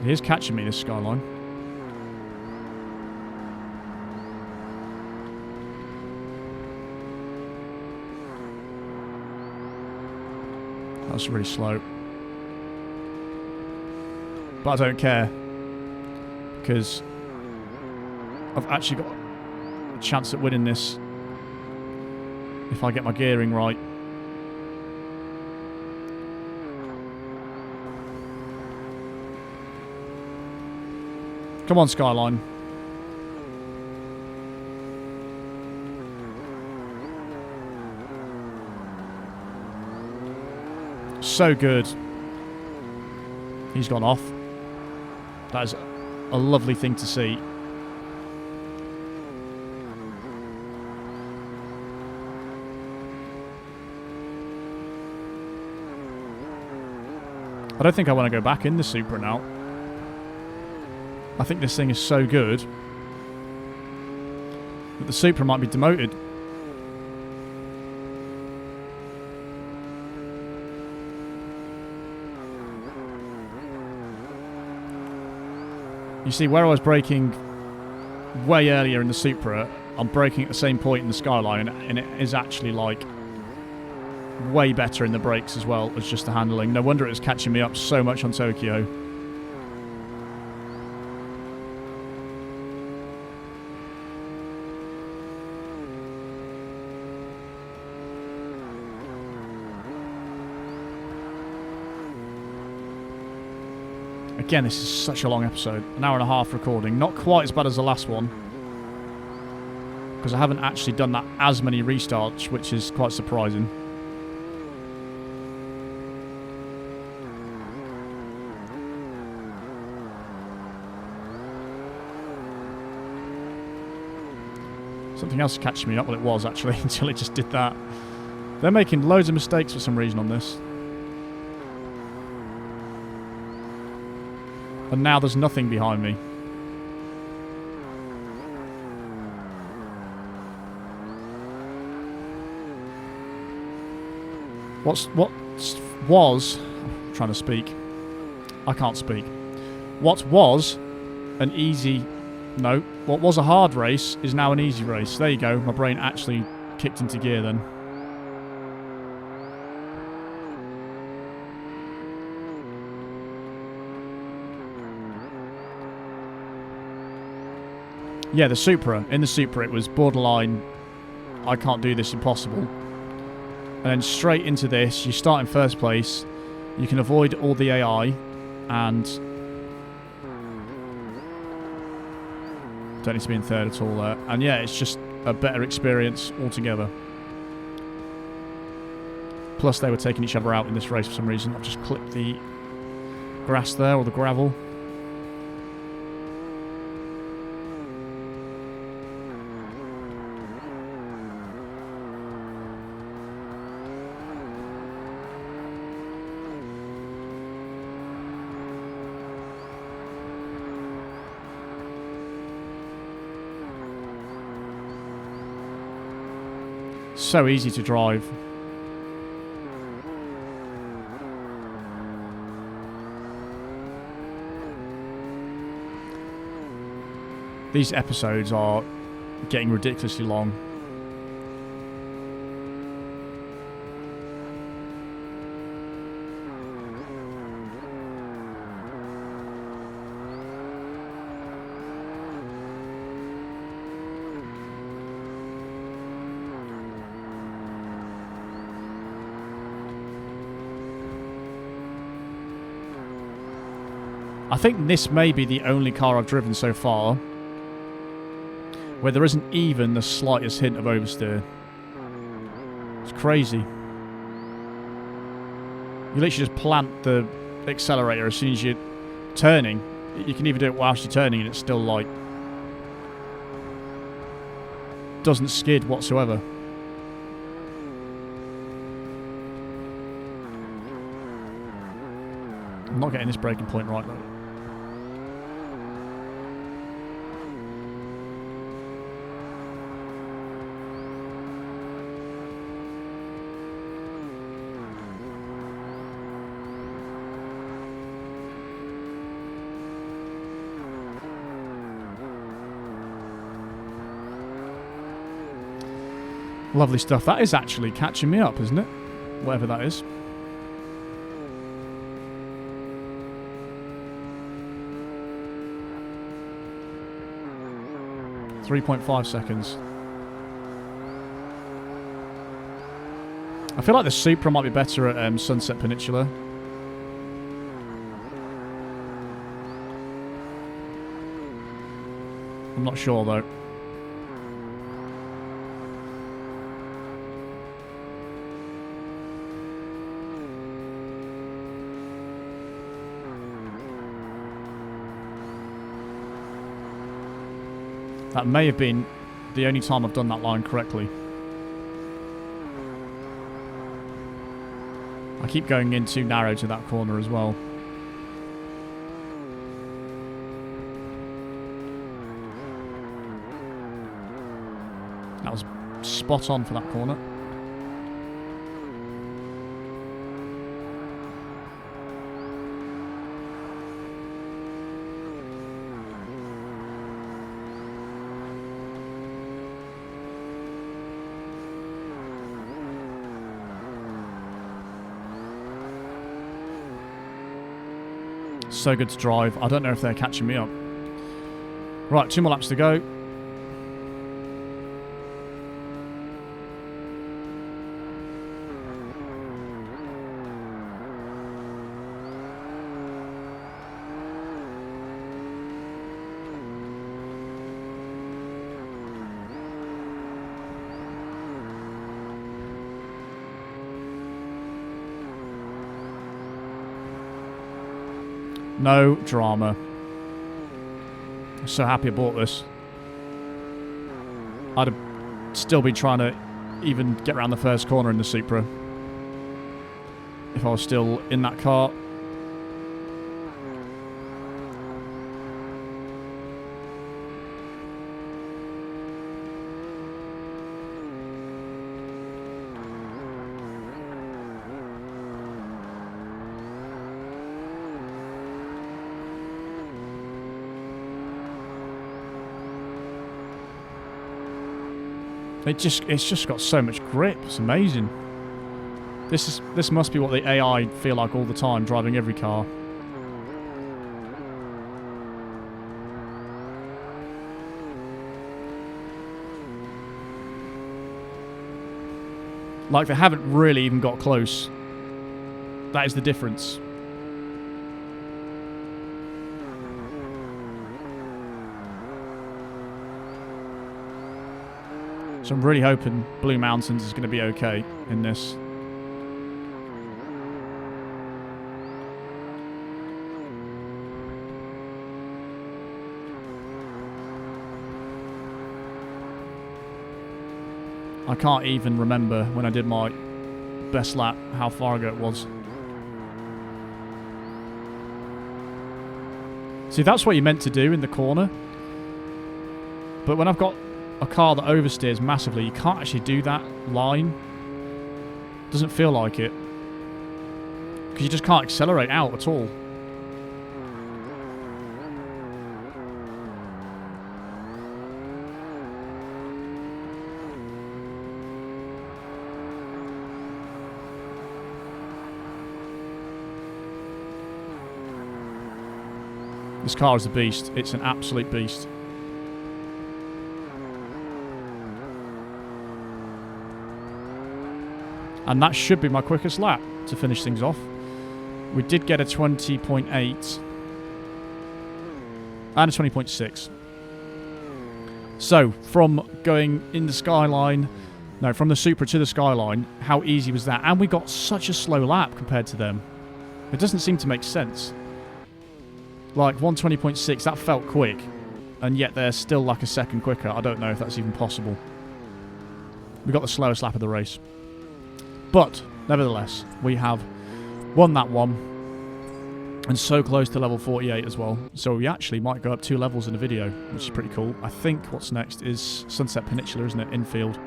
He is catching me, this Skyline. That's really slow. But I don't care, because I've actually got a chance at winning this if I get my gearing right. Come on, Skyline. So good. He's gone off. That is a lovely thing to see. I don't think I want to go back in the Supra now. I think this thing is so good that the Supra might be demoted. You see, where I was braking way earlier in the Supra, I'm braking at the same point in the Skyline, and it is actually like way better in the brakes as well as just the handling. No wonder it was catching me up so much on Tokyo. Again, this is such a long episode. An hour and a half recording. Not quite as bad as the last one, because I haven't actually done that as many restarts, which is quite surprising. Something else catching me up. Well, it was actually until it just did that. They're making loads of mistakes for some reason on this. And now there's nothing behind me. What was... I'm trying to speak. I can't speak. What was an easy... No. What was a hard race is now an easy race. There you go. My brain actually kicked into gear then. Yeah, the Supra. In the Supra, it was borderline, I can't do this, impossible. And then straight into this, you start in first place, you can avoid all the AI, and don't need to be in third at all there. And yeah, it's just a better experience altogether. Plus, they were taking each other out in this race for some reason. I've just clipped the grass there, or the gravel. So easy to drive. These episodes are getting ridiculously long. I think this may be the only car I've driven so far where there isn't even the slightest hint of oversteer. It's crazy. You literally just plant the accelerator as soon as you're turning, You can even do it whilst you're turning and it's still like... doesn't skid whatsoever. I'm not getting this braking point right though. Lovely stuff. That is actually catching me up, isn't it? Whatever that is. .5 seconds. I feel like the Supra might be better at Sunset Peninsula. I'm not sure though. That may have been the only time I've done that line correctly. I keep going in too narrow to that corner as well. That was spot on for that corner. So good to drive. I don't know if they're catching me up. Right, 2 more laps to go. No drama. I'm so happy I bought this. I'd have still been trying to even get around the first corner in the Supra if I was still in that car. It's just got so much grip. It's amazing. This must be what the AI feel like all the time, driving every car. Like they haven't really even got close. That is the difference. So I'm really hoping Blue Mountains is going to be okay in this. I can't even remember when I did my best lap how far ago it was. See, that's what you're meant to do in the corner. But when I've got a car that oversteers massively, you can't actually do that line. Doesn't feel like it. Because you just can't accelerate out at all. This car is a beast. It's an absolute beast. And that should be my quickest lap to finish things off. We did get a 20.8 and a 20.6. So, from going in the Skyline, no, from the Supra to the Skyline, how easy was that? And we got such a slow lap compared to them. It doesn't seem to make sense. Like 120.6, that felt quick. And yet they're still like a second quicker. I don't know if that's even possible. We got the slowest lap of the race. But, nevertheless, we have won that one. And so close to level 48 as well. So we actually might go up 2 levels in the video, which is pretty cool. I think what's next is Sunset Peninsula, isn't it? Infield.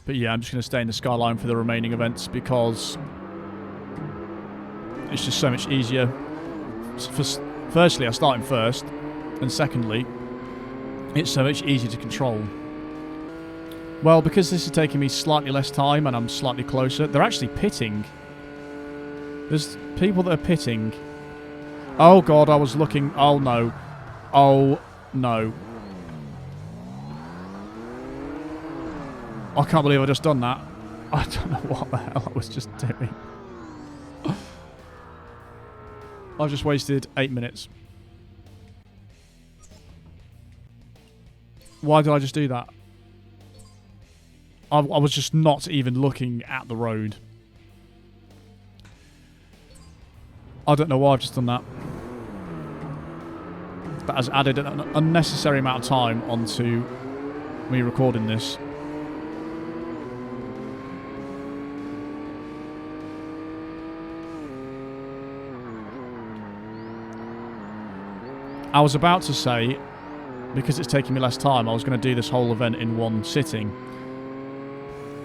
But yeah, I'm just going to stay in the Skyline for the remaining events because it's just so much easier. Firstly, I start in first. And secondly, it's so much easier to control. Well, because this is taking me slightly less time and I'm slightly closer, they're actually pitting. There's people that are pitting. Oh god, I was looking. Oh no. Oh no. I can't believe I just done that. I don't know what the hell I was just doing. I've just wasted 8 minutes. Why did I just do that? I was just not even looking at the road. I don't know why I've just done that. That has added an unnecessary amount of time onto me recording this. I was about to say, because it's taking me less time, I was going to do this whole event in one sitting.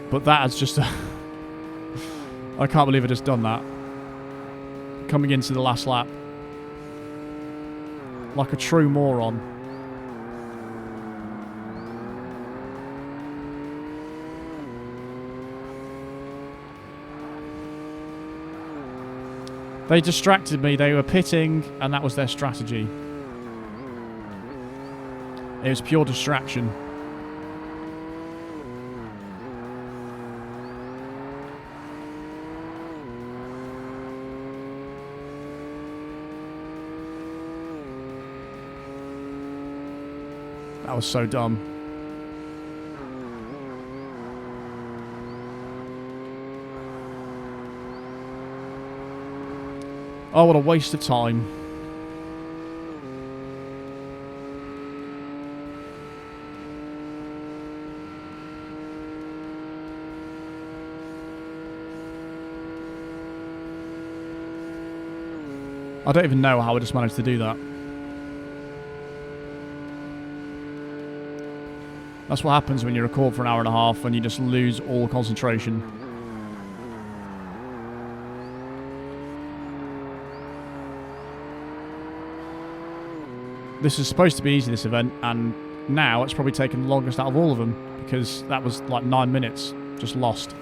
But that has just... I can't believe I just done that. Coming into the last lap. Like a true moron. They distracted me. They were pitting, and that was their strategy. It was pure distraction. That was so dumb. Oh, what a waste of time. I don't even know how I just managed to do that. That's what happens when you record for an hour and a half and you just lose all concentration. This is supposed to be easy, this event, and now it's probably taken the longest out of all of them because that was like 9 minutes just lost.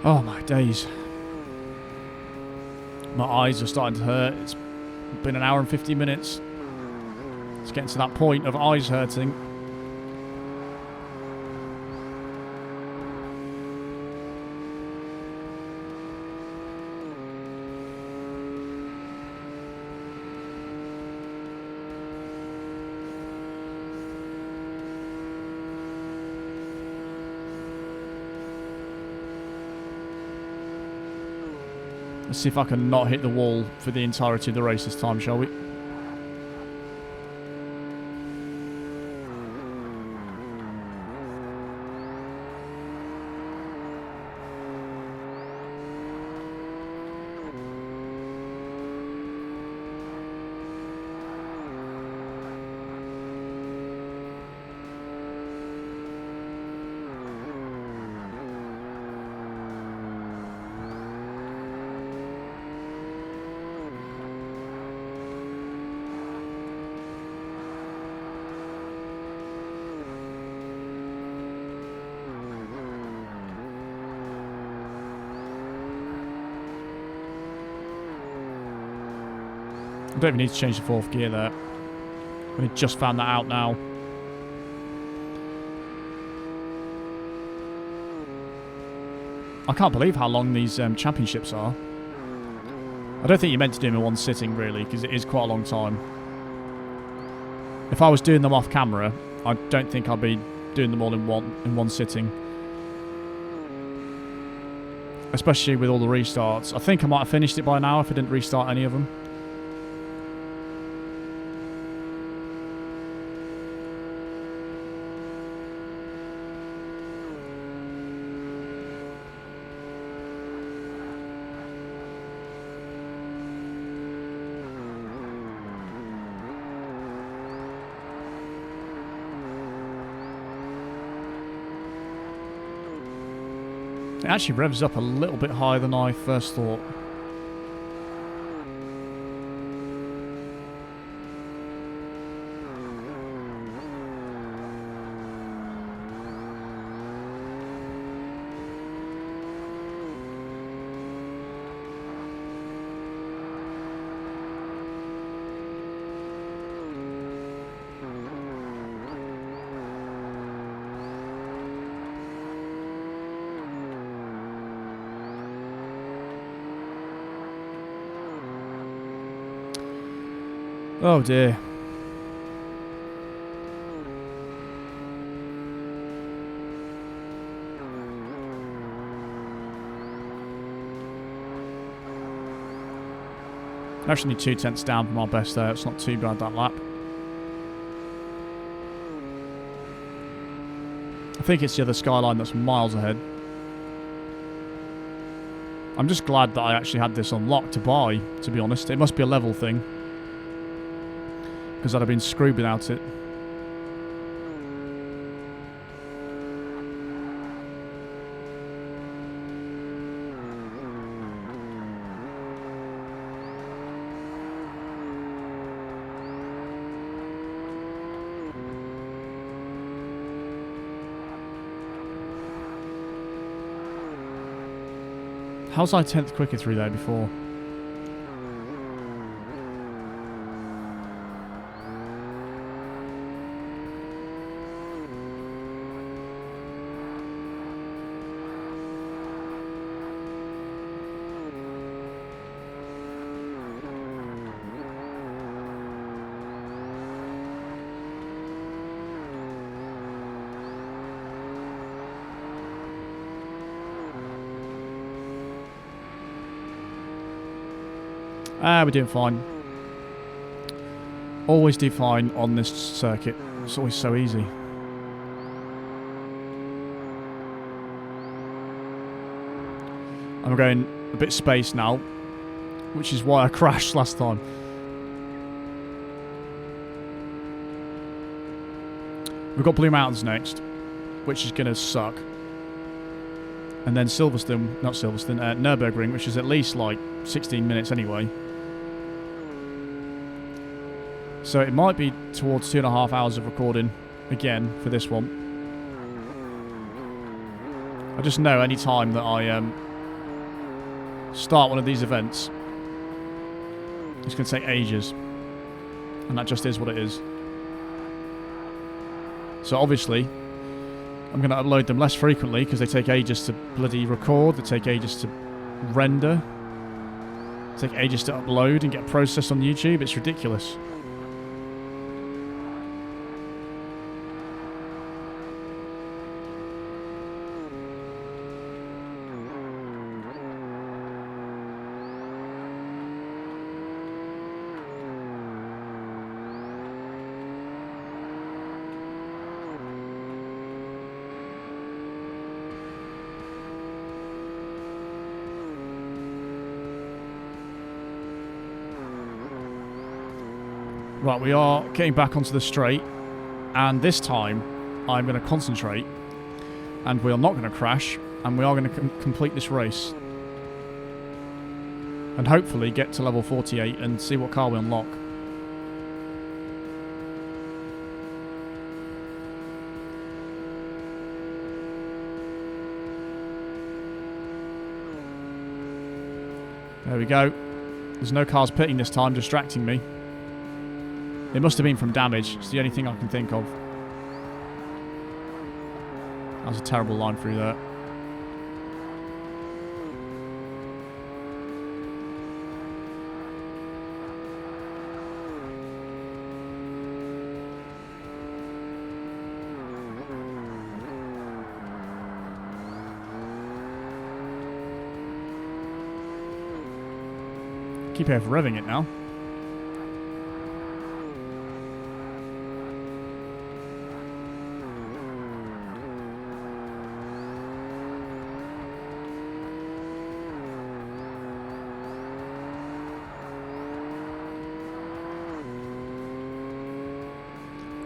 Oh my days. My eyes are starting to hurt. It's been an hour and 50 minutes. It's getting to that point of eyes hurting. Let's see if I can not hit the wall for the entirety of the race this time, shall we? I don't even need to change the 4th gear there. I only just found that out now. I can't believe how long these championships are. I don't think you're meant to do them in one sitting, really, because it is quite a long time. If I was doing them off camera, I don't think I'd be doing them all in one sitting. Especially with all the restarts. I think I might have finished it by now if I didn't restart any of them. It actually revs up a little bit higher than I first thought. Oh dear. Actually need 2/10 down from our best there. It's not too bad that lap. I think it's the other Skyline that's miles ahead. I'm just glad that I actually had this unlocked to buy, to be honest. It must be a level thing, because I'd have been screwed without it. How's I 10th quicker through there before? We're doing fine. Always do fine on this circuit. It's always so easy. I'm going a bit spaced now, which is why I crashed last time. We've got Blue Mountains next, which is going to suck. And then Nürburgring, which is at least like 16 minutes anyway. So it might be towards 2.5 hours of recording again for this one. I just know any time that I start one of these events, it's going to take ages. And that just is what it is. So obviously, I'm going to upload them less frequently because they take ages to bloody record, they take ages to render, they take ages to upload and get processed on YouTube. It's ridiculous. Right, we are getting back onto the straight, and this time I'm going to concentrate, and we are not going to crash, and we are going to complete this race. And hopefully get to level 48 and see what car we unlock. There we go. There's no cars pitting this time, distracting me. It must have been from damage. It's the only thing I can think of. That was a terrible line through there. Keep over revving it now.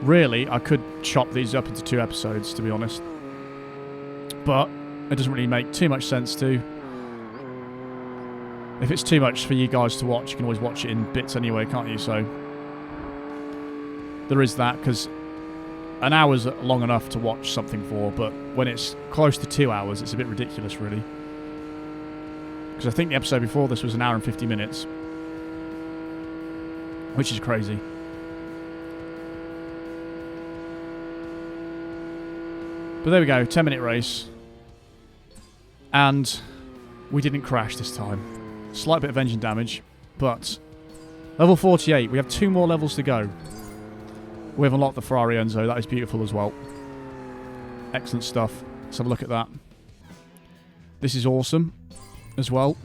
Really, I could chop these up into 2 episodes, to be honest. But it doesn't really make too much sense to. If it's too much for you guys to watch, you can always watch it in bits anyway, can't you? So there is that, because an hour's long enough to watch something for, but when it's close to 2 hours, it's a bit ridiculous, really. Because I think the episode before this was 1 hour and 50 minutes. Which is crazy. But there we go, 10-minute race. And we didn't crash this time. Slight bit of engine damage, but level 48, we have 2 more levels to go. We've unlocked the Ferrari Enzo, that is beautiful as well. Excellent stuff. Let's have a look at that. This is awesome as well.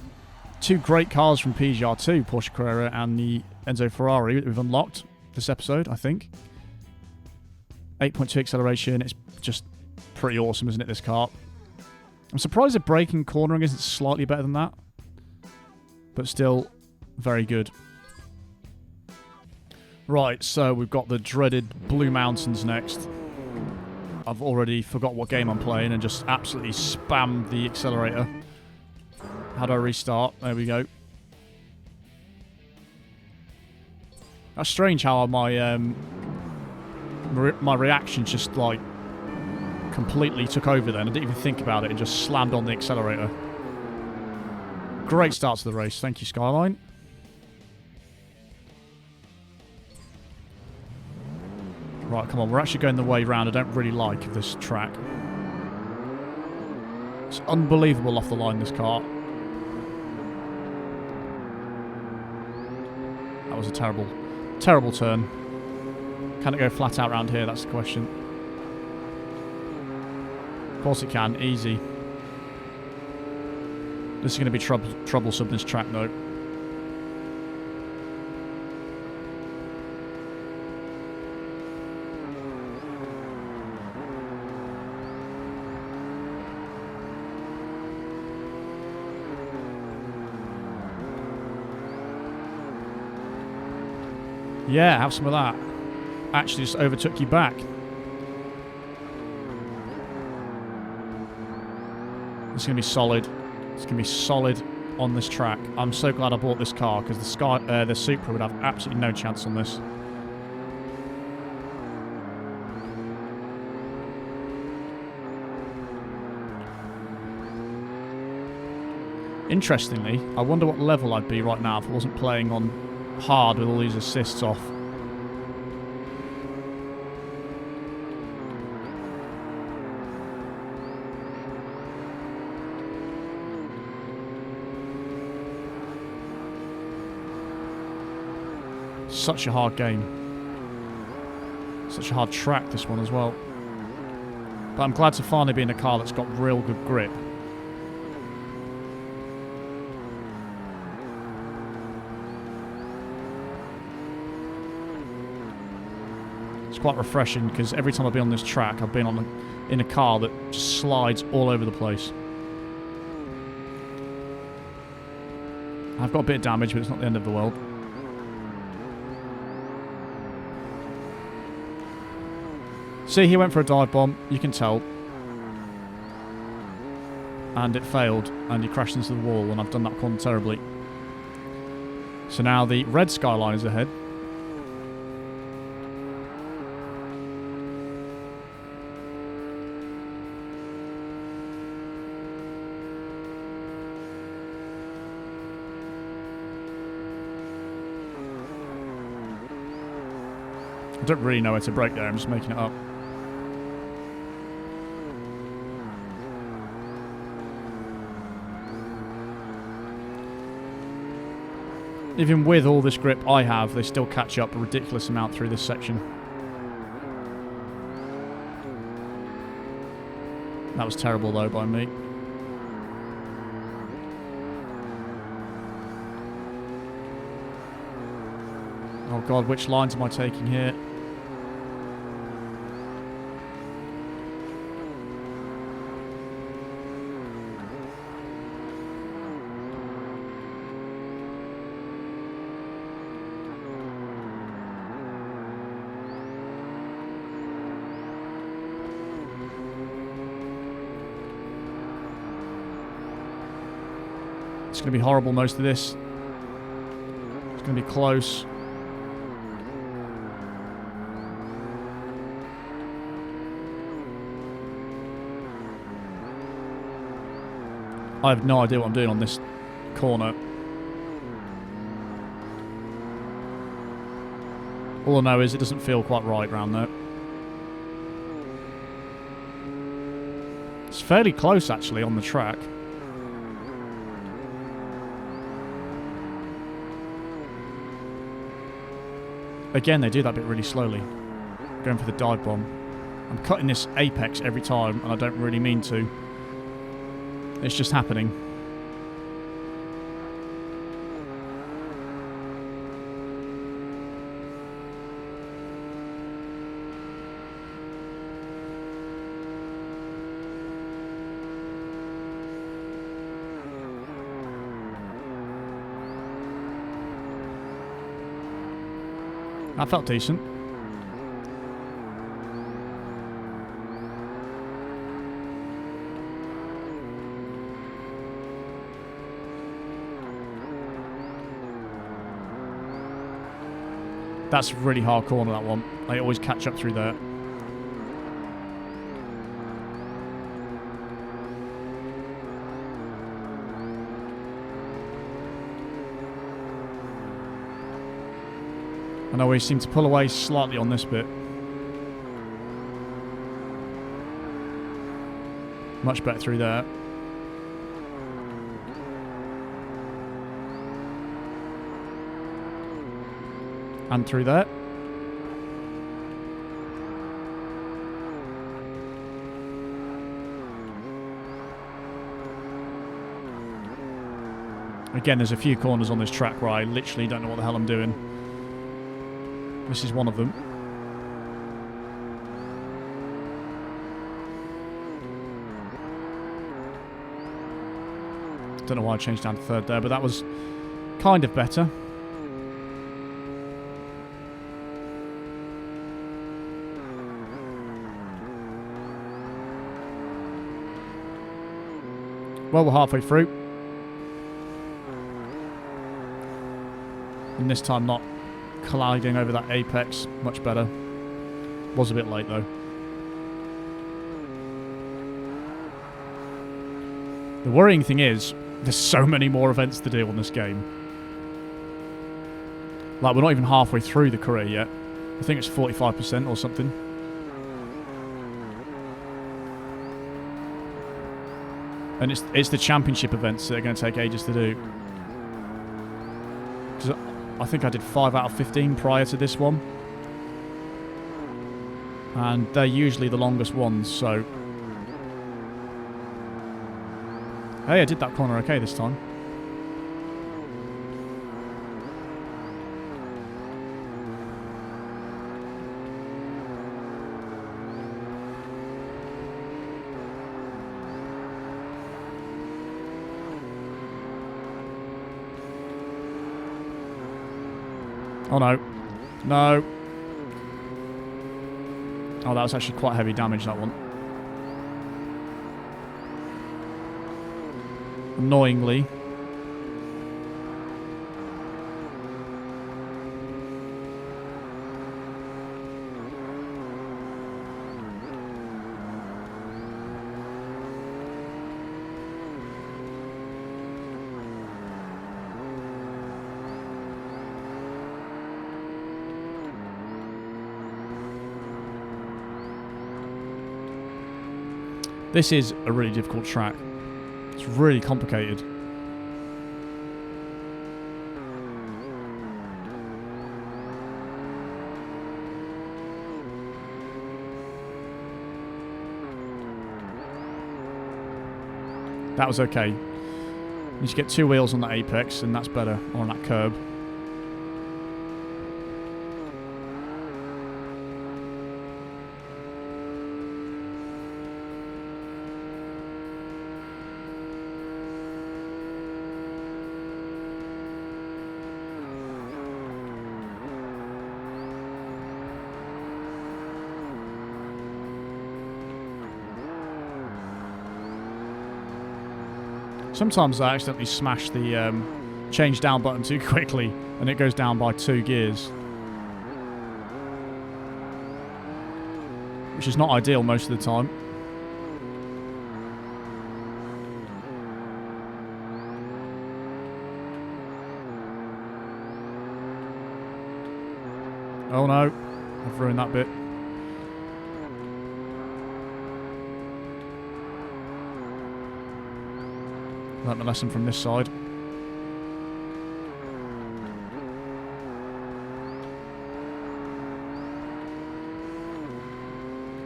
2 great cars from PGR2, Porsche Carrera and the Enzo Ferrari that we've unlocked this episode, I think. 8.2 acceleration, it's just pretty awesome, isn't it, this car? I'm surprised the braking cornering isn't slightly better than that. But still, very good. Right, so we've got the dreaded Blue Mountains next. I've already forgot what game I'm playing and just absolutely spammed the accelerator. How do I restart? There we go. That's strange how my my reaction just like completely took over then. I didn't even think about it and just slammed on the accelerator. Great start to the race. Thank you, Skyline. Right, come on. We're actually going the way round I don't really like of this track. It's unbelievable off the line, this car. That was a terrible, terrible turn. Can it go flat out around here? That's the question. Of course it can. Easy. This is going to be troublesome, this track, though. Yeah, have some of that. Actually just overtook you back. It's going to be solid. It's going to be solid on this track. I'm so glad I bought this car, because the Supra would have absolutely no chance on this. Interestingly, I wonder what level I'd be right now if I wasn't playing on hard with all these assists off. Such a hard game. Such a hard track, this one as well. But I'm glad to finally be in a car that's got real good grip. It's quite refreshing, because every time I've been on this track, I've been in a car that just slides all over the place. I've got a bit of damage, but it's not the end of the world. See, he went for a dive bomb, you can tell. And it failed, and he crashed into the wall, and I've done that corner terribly. So now the red Skyline is ahead. I don't really know where to brake there, I'm just making it up. Even with all this grip I have, they still catch up a ridiculous amount through this section. That was terrible though by me. Oh god, which lines am I taking here? It's going to be horrible most of this. It's going to be close. I have no idea what I'm doing on this corner. All I know is it doesn't feel quite right around there. It's fairly close actually on the track. Again, they do that bit really slowly. Going for the dive bomb. I'm cutting this apex every time, and I don't really mean to. It's just happening. That felt decent. That's a really hard corner, that one. They always catch up through there. I know we seem to pull away slightly on this bit. Much better through there. And through there. Again, there's a few corners on this track where I literally don't know what the hell I'm doing. This is one of them. Don't know why I changed down to third there, but that was kind of better. Well, we're halfway through. And this time not colliding over that apex. Much better. Was a bit late though. The worrying thing is, there's so many more events to do on this game. Like, we're not even halfway through the career yet. I think it's 45% or something. And it's the championship events that are going to take ages to do. I think I did 5 out of 15 prior to this one. And they're usually the longest ones, so... Hey, I did that corner okay this time. Oh no. No. Oh, that was actually quite heavy damage, that one. Annoyingly. This is a really difficult track. It's really complicated. That was okay. You need to get 2 wheels on that apex, and that's better, or on that curb. Sometimes I accidentally smash the change down button too quickly and it goes down by 2 gears. Which is not ideal most of the time. Oh no, I've ruined that bit. Learned my lesson from this side.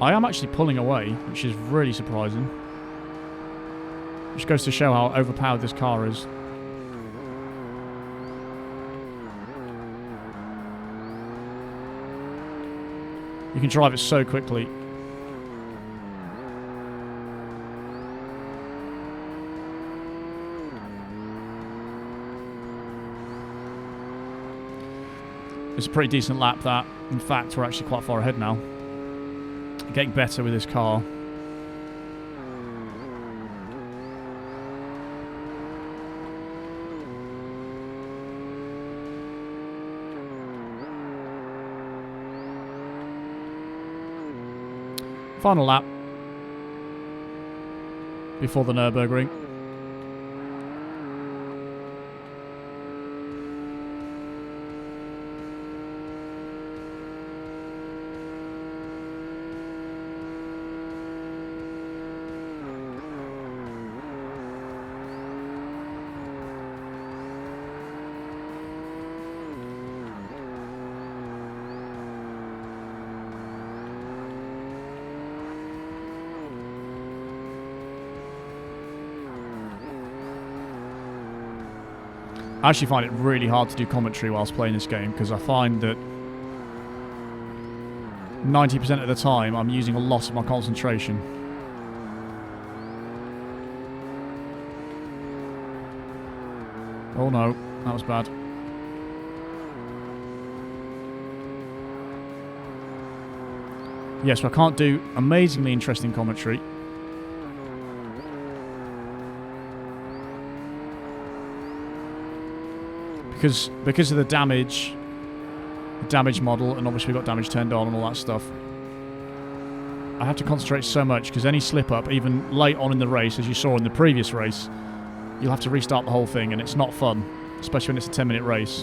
I am actually pulling away, which is really surprising. Which goes to show how overpowered this car is. You can drive it so quickly. It's a pretty decent lap, that. In fact, we're actually quite far ahead now. Getting better with this car. Final lap before the Nürburgring. I actually find it really hard to do commentary whilst playing this game because I find that 90% of the time I'm using a lot of my concentration. Oh no, that was bad. Yes, I can't do amazingly interesting commentary. Because of the damage model, and obviously we've got damage turned on and all that stuff, I have to concentrate so much because any slip up, even late on in the race, as you saw in the previous race, you'll have to restart the whole thing, and it's not fun, especially when it's a 10-minute race.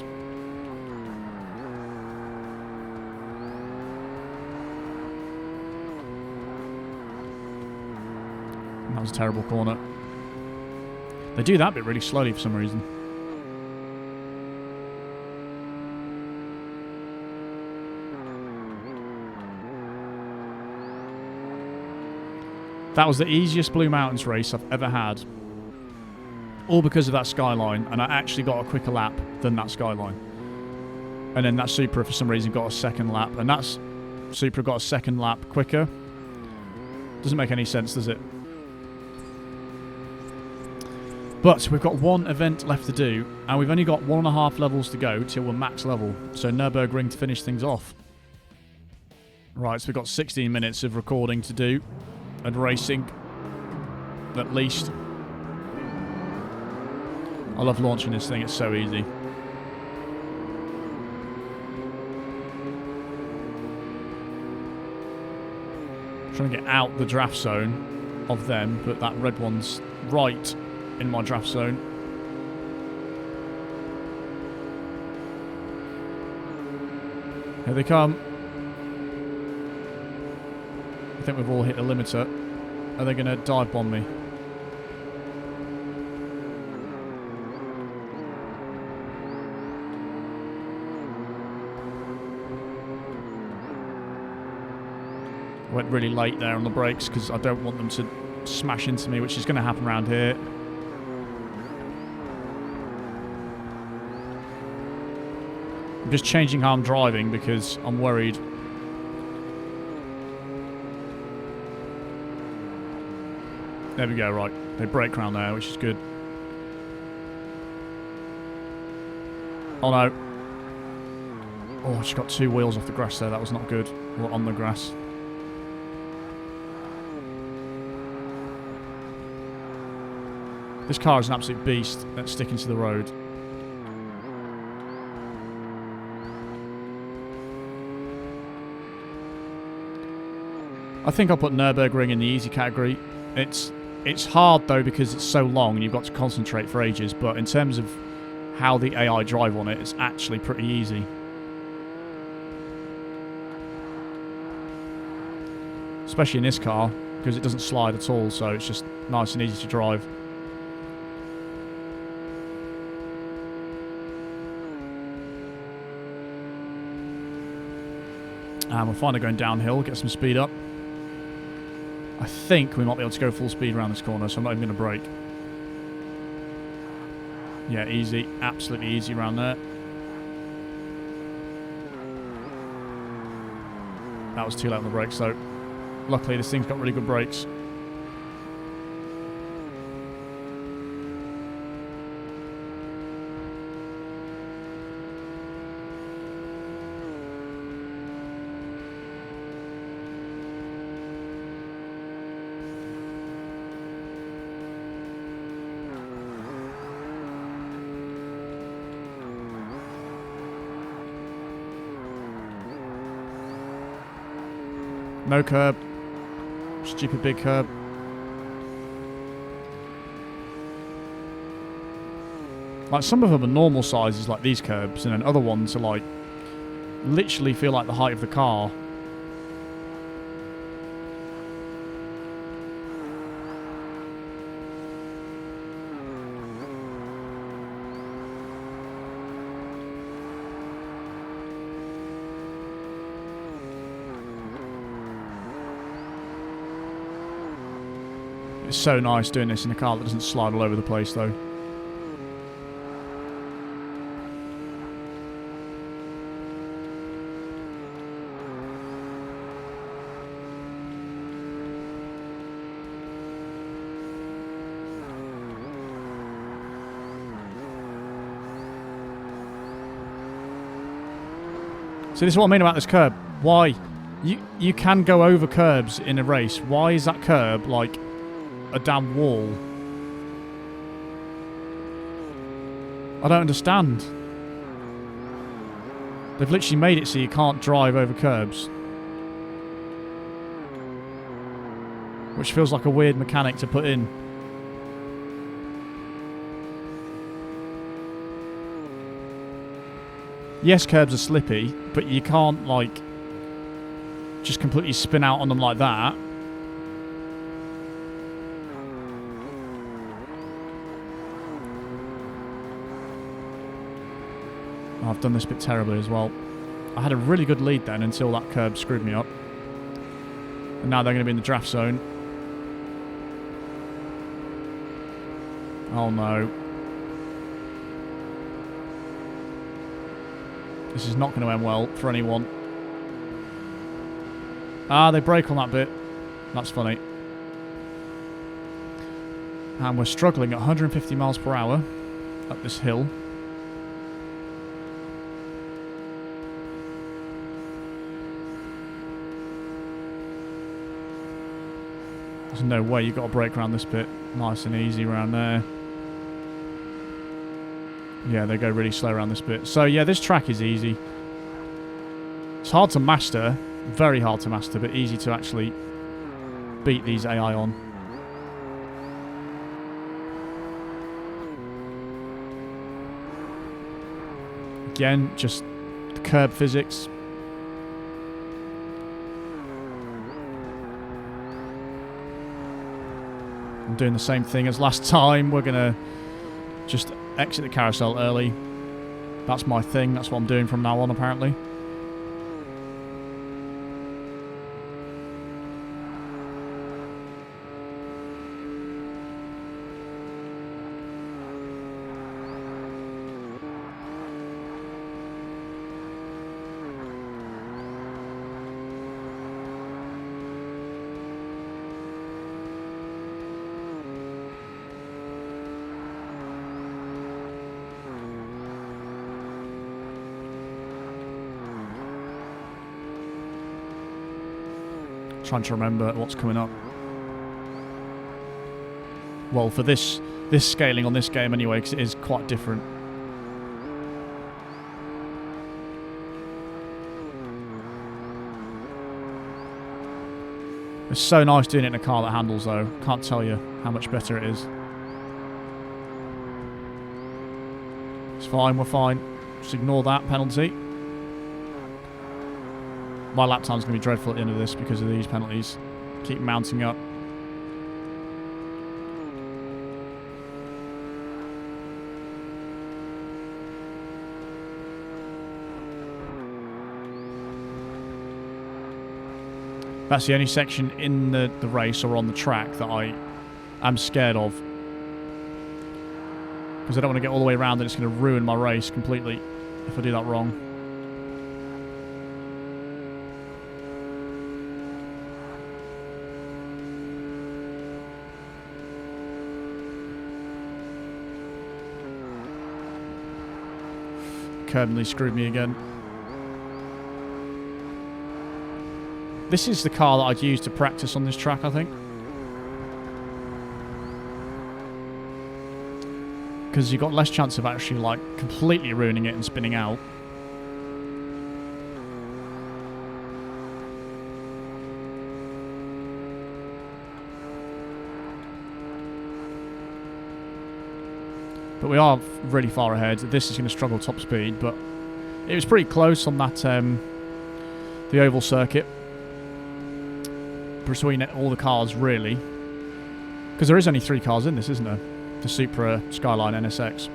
And that was a terrible corner. They do that bit really slowly for some reason. That was the easiest Blue Mountains race I've ever had. All because of that Skyline, and I actually got a quicker lap than that Skyline. And then that Supra, for some reason, got a second lap. And that Supra got a second lap quicker. Doesn't make any sense, does it? But we've got one event left to do, and we've only got 1.5 levels to go till we're max level. So Nürburgring to finish things off. Right, so we've got 16 minutes of recording to do. And racing, at least. I love launching this thing, it's so easy. Trying to get out the draft zone of them, but that red one's right in my draft zone. Here they come. I think we've all hit the limiter. Are they going to dive bomb me? Went really late there on the brakes because I don't want them to smash into me, which is going to happen around here. I'm just changing how I'm driving because I'm worried. There we go, right. They brake around there, which is good. Oh no. Oh, I just got 2 wheels off the grass there. That was not good. Or on the grass. This car is an absolute beast at sticking to the road. I think I'll put Nürburgring in the easy category. It's hard though because it's so long and you've got to concentrate for ages, but in terms of how the AI drive on it, it's actually pretty easy. Especially in this car, because it doesn't slide at all, so it's just nice and easy to drive. And we're finally going downhill, get some speed up. I think we might be able to go full speed around this corner, so I'm not even going to brake. Yeah, easy. Absolutely easy around there. That was too late on the brakes, though. Luckily, this thing's got really good brakes. No curb. Stupid big curb. Like, some of them are normal sizes, like these curbs, and then other ones are like, literally feel like the height of the car. It's so nice doing this in a car that doesn't slide all over the place, though. So this is what I mean about this curb. Why? You can go over curbs in a race. Why is that curb like a damn wall? I don't understand. They've literally made it so you can't drive over curbs. Which feels like a weird mechanic to put in. Yes, curbs are slippy, but you can't, like, just completely spin out on them like that. Oh, I've done this bit terribly as well. I had a really good lead then until that curb screwed me up. And now they're going to be in the draft zone. Oh no. This is not going to end well for anyone. Ah, they brake on that bit. That's funny. And we're struggling at 150 miles per hour up this hill. There's no way you've got to brake around this bit. Nice and easy around there. Yeah, they go really slow around this bit. So yeah, this track is easy. It's hard to master. Very hard to master, but easy to actually beat these AI on. Again, just the curb physics. I'm doing the same thing as last time. We're going to just exit the carousel early. That's my thing. That's what I'm doing from now on, apparently. Trying to remember what's coming up. Well, for this scaling on this game anyway, because it is quite different. It's so nice doing it in a car that handles, though. Can't tell you how much better it is. It's fine, we're fine. Just ignore that penalty. My lap time's going to be dreadful at the end of this because of these penalties. Keep mounting up. That's the only section in the race or on the track that I am scared of. Because I don't want to get all the way around and it's going to ruin my race completely if I do that wrong. Currently screwed me again. This is the car that I'd use to practice on this track, I think. Because you've got less chance of actually, like, completely ruining it and spinning out. But we are really far ahead. This is going to struggle top speed, but it was pretty close on that the oval circuit between all the cars, really. Because there is only 3 cars in this, isn't there? The Supra, Skyline, NSX.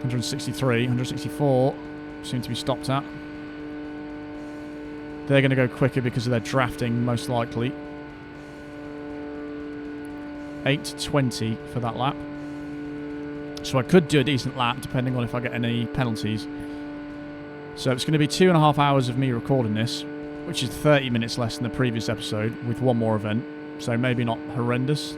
163, 164 seem to be stopped at. They're going to go quicker because of their drafting, most likely. 8:20 for that lap. So I could do a decent lap depending on if I get any penalties. So it's going to be 2.5 hours of me recording this, which is 30 minutes less than the previous episode with one more event. So maybe not horrendous.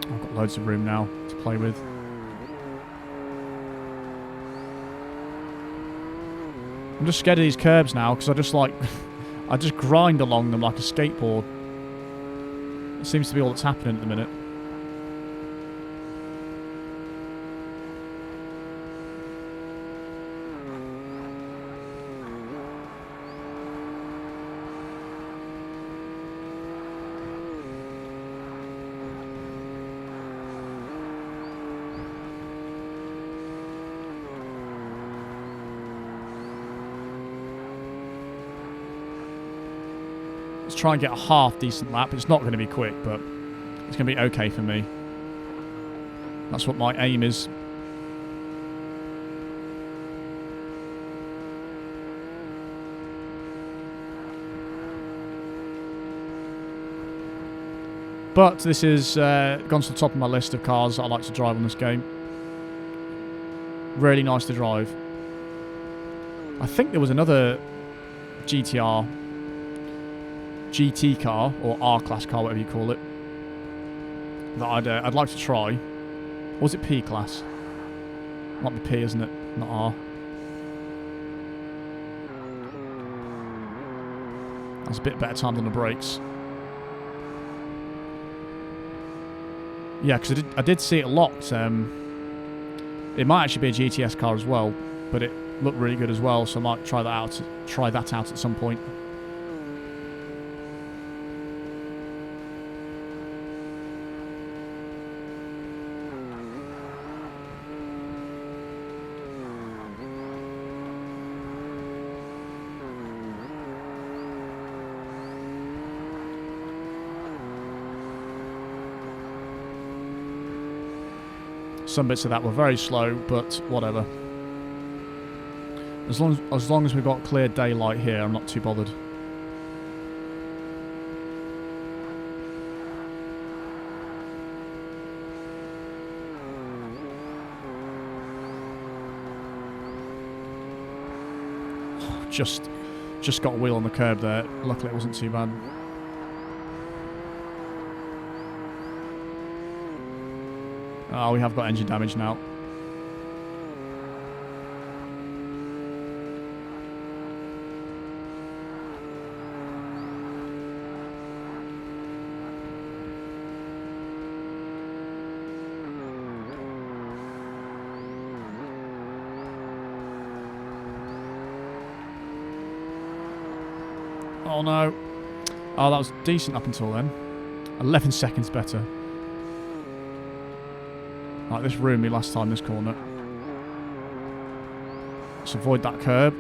I've got loads of room now to play with. I'm just scared of these curbs now because I just like I just grind along them like a skateboard. It seems to be all that's happening at the minute. Let's try and get a half decent lap. It's not going to be quick, but it's going to be okay for me. That's what my aim is. But this has gone to the top of my list of cars that I like to drive on this game. Really nice to drive. I think there was another GT car, or R-Class car, whatever you call it, that I'd like to try. Or was it P-Class? Might be P, isn't it? Not R. That's a bit better timed on the brakes. Yeah, because I did see it locked. It might actually be a GTS car as well, but it look really good as well, so I might try that out at some point. Some bits of that were very slow, but whatever. As long as we've got clear daylight here, I'm not too bothered. Just got a wheel on the curb there. Luckily it wasn't too bad. Oh, we have got engine damage now. Oh no. Oh, that was decent up until then. 11 seconds better. Right, this ruined me last time, this corner. Let's avoid that curb.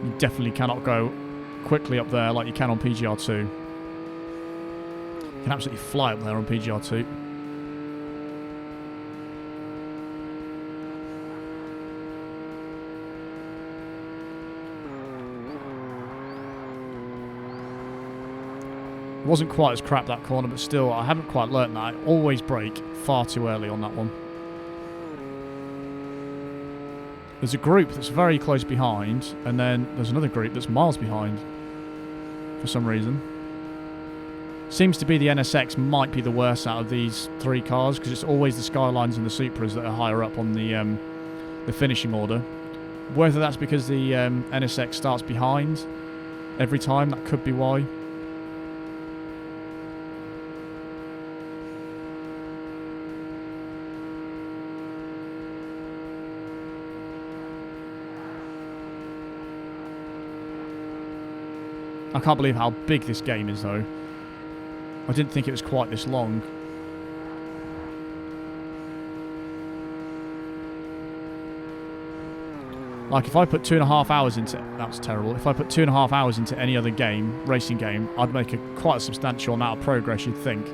You definitely cannot go quickly up there like you can on PGR2. You can absolutely fly up there on PGR2. It wasn't quite as crap that corner, but still, I haven't quite learnt that. I always brake far too early on that one. There's a group that's very close behind, and then there's another group that's miles behind for some reason. Seems to be the NSX might be the worst out of these three cars, because it's always the Skylines and the Supras that are higher up on the finishing order. Whether that's because the NSX starts behind every time, that could be why. I can't believe how big this game is, though. I didn't think it was quite this long. Like, if I put 2.5 hours into... That was terrible. If I put 2.5 hours into any other game, racing game, I'd make quite a substantial amount of progress, you'd think.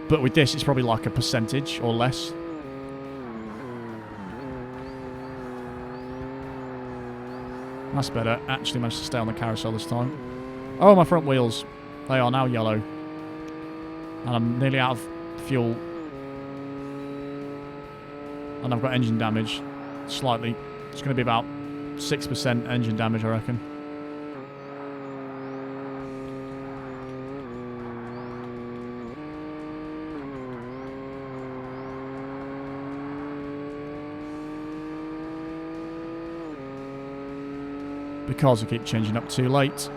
But with this, it's probably like a percentage or less. That's better. Actually managed to stay on the carousel this time. Oh, my front wheels. They are now yellow. And I'm nearly out of fuel. And I've got engine damage. Slightly. It's going to be about 6% engine damage, I reckon. Because I keep changing up too late.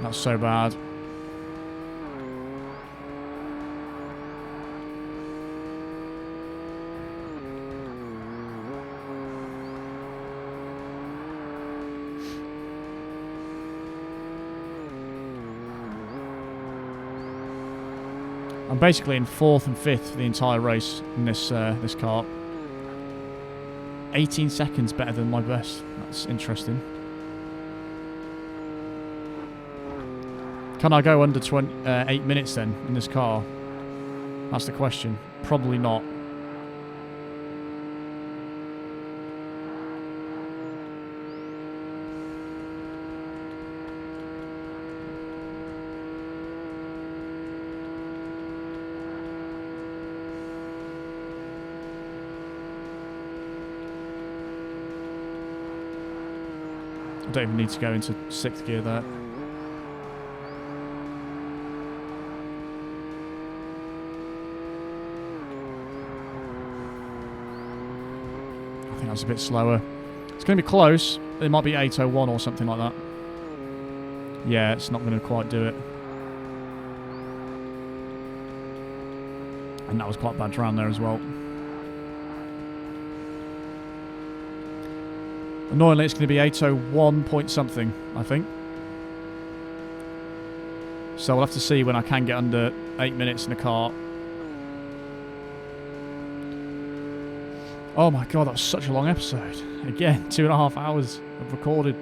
That's so bad. I'm basically in 4th and 5th for the entire race in this this car. 18 seconds better than my best. That's interesting. Can I go under 8 minutes then in this car? That's the question. Probably not. I don't even need to go into 6th gear there. That's a bit slower. It's going to be close. It might be 8:01 or something like that. Yeah, it's not going to quite do it. And that was quite bad round there as well. Annoyingly, it's going to be 8:01 point something, I think. So we'll have to see when I can get under 8 minutes in a car. Oh my god, that was such a long episode. Again, 2.5 hours of recorded.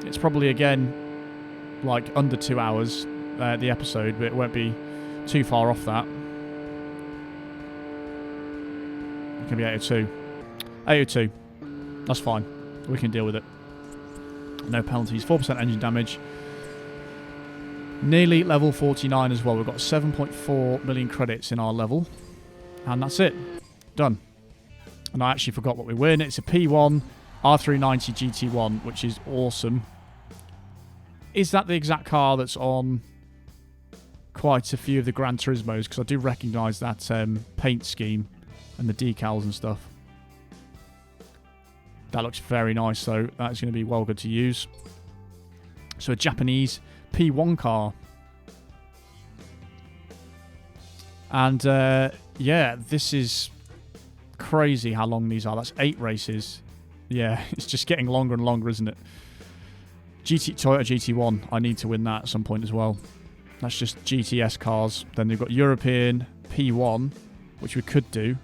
It's probably, again, like under 2 hours, the episode, but it won't be too far off that. It can be 8:02. 8:02. That's fine. We can deal with it. No penalties. 4% engine damage. Nearly level 49 as well. We've got 7.4 million credits in our level. And that's it. Done. And I actually forgot what we win. It's a P1 R390 GT1, which is awesome. Is that the exact car that's on quite a few of the Gran Turismos? Because I do recognise that paint scheme and the decals and stuff. That looks very nice, though. That's going to be well good to use. So a Japanese P1 car. And yeah, this is crazy how long these are. That's 8 races. Yeah, it's just getting longer and longer, isn't it? Toyota GT1. I need to win that at some point as well. That's just GTS cars. Then they've got European P1, which we could do.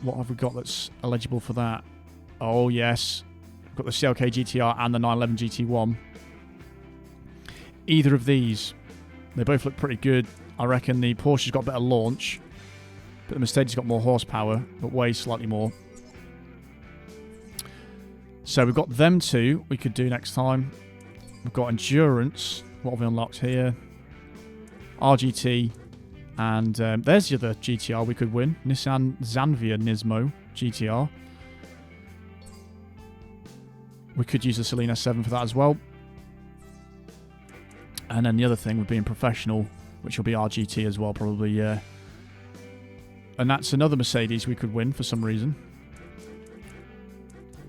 What have we got that's eligible for that? Oh, yes. We've got the CLK GTR and the 911 GT1. Either of these, they both look pretty good. I reckon the Porsche's got better launch, but the Mercedes got more horsepower, but weighs slightly more. So we've got them two we could do next time. We've got Endurance. What have we unlocked here? RGT. And there's the other GTR we could win. Nissan Xanvia Nismo GTR. We could use the Selena 7 for that as well. And then the other thing would be in professional, which will be RGT as well, probably, yeah. And that's another Mercedes we could win for some reason.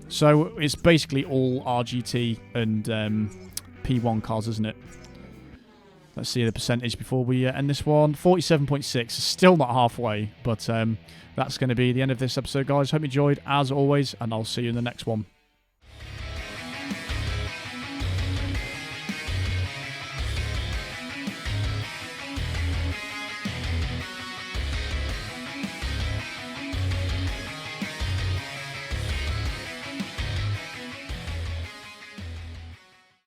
So it's basically all RGT and P1 cars, isn't it? Let's see the percentage before we end this one. 47.6. Still not halfway, but that's going to be the end of this episode, guys. Hope you enjoyed, as always, and I'll see you in the next one.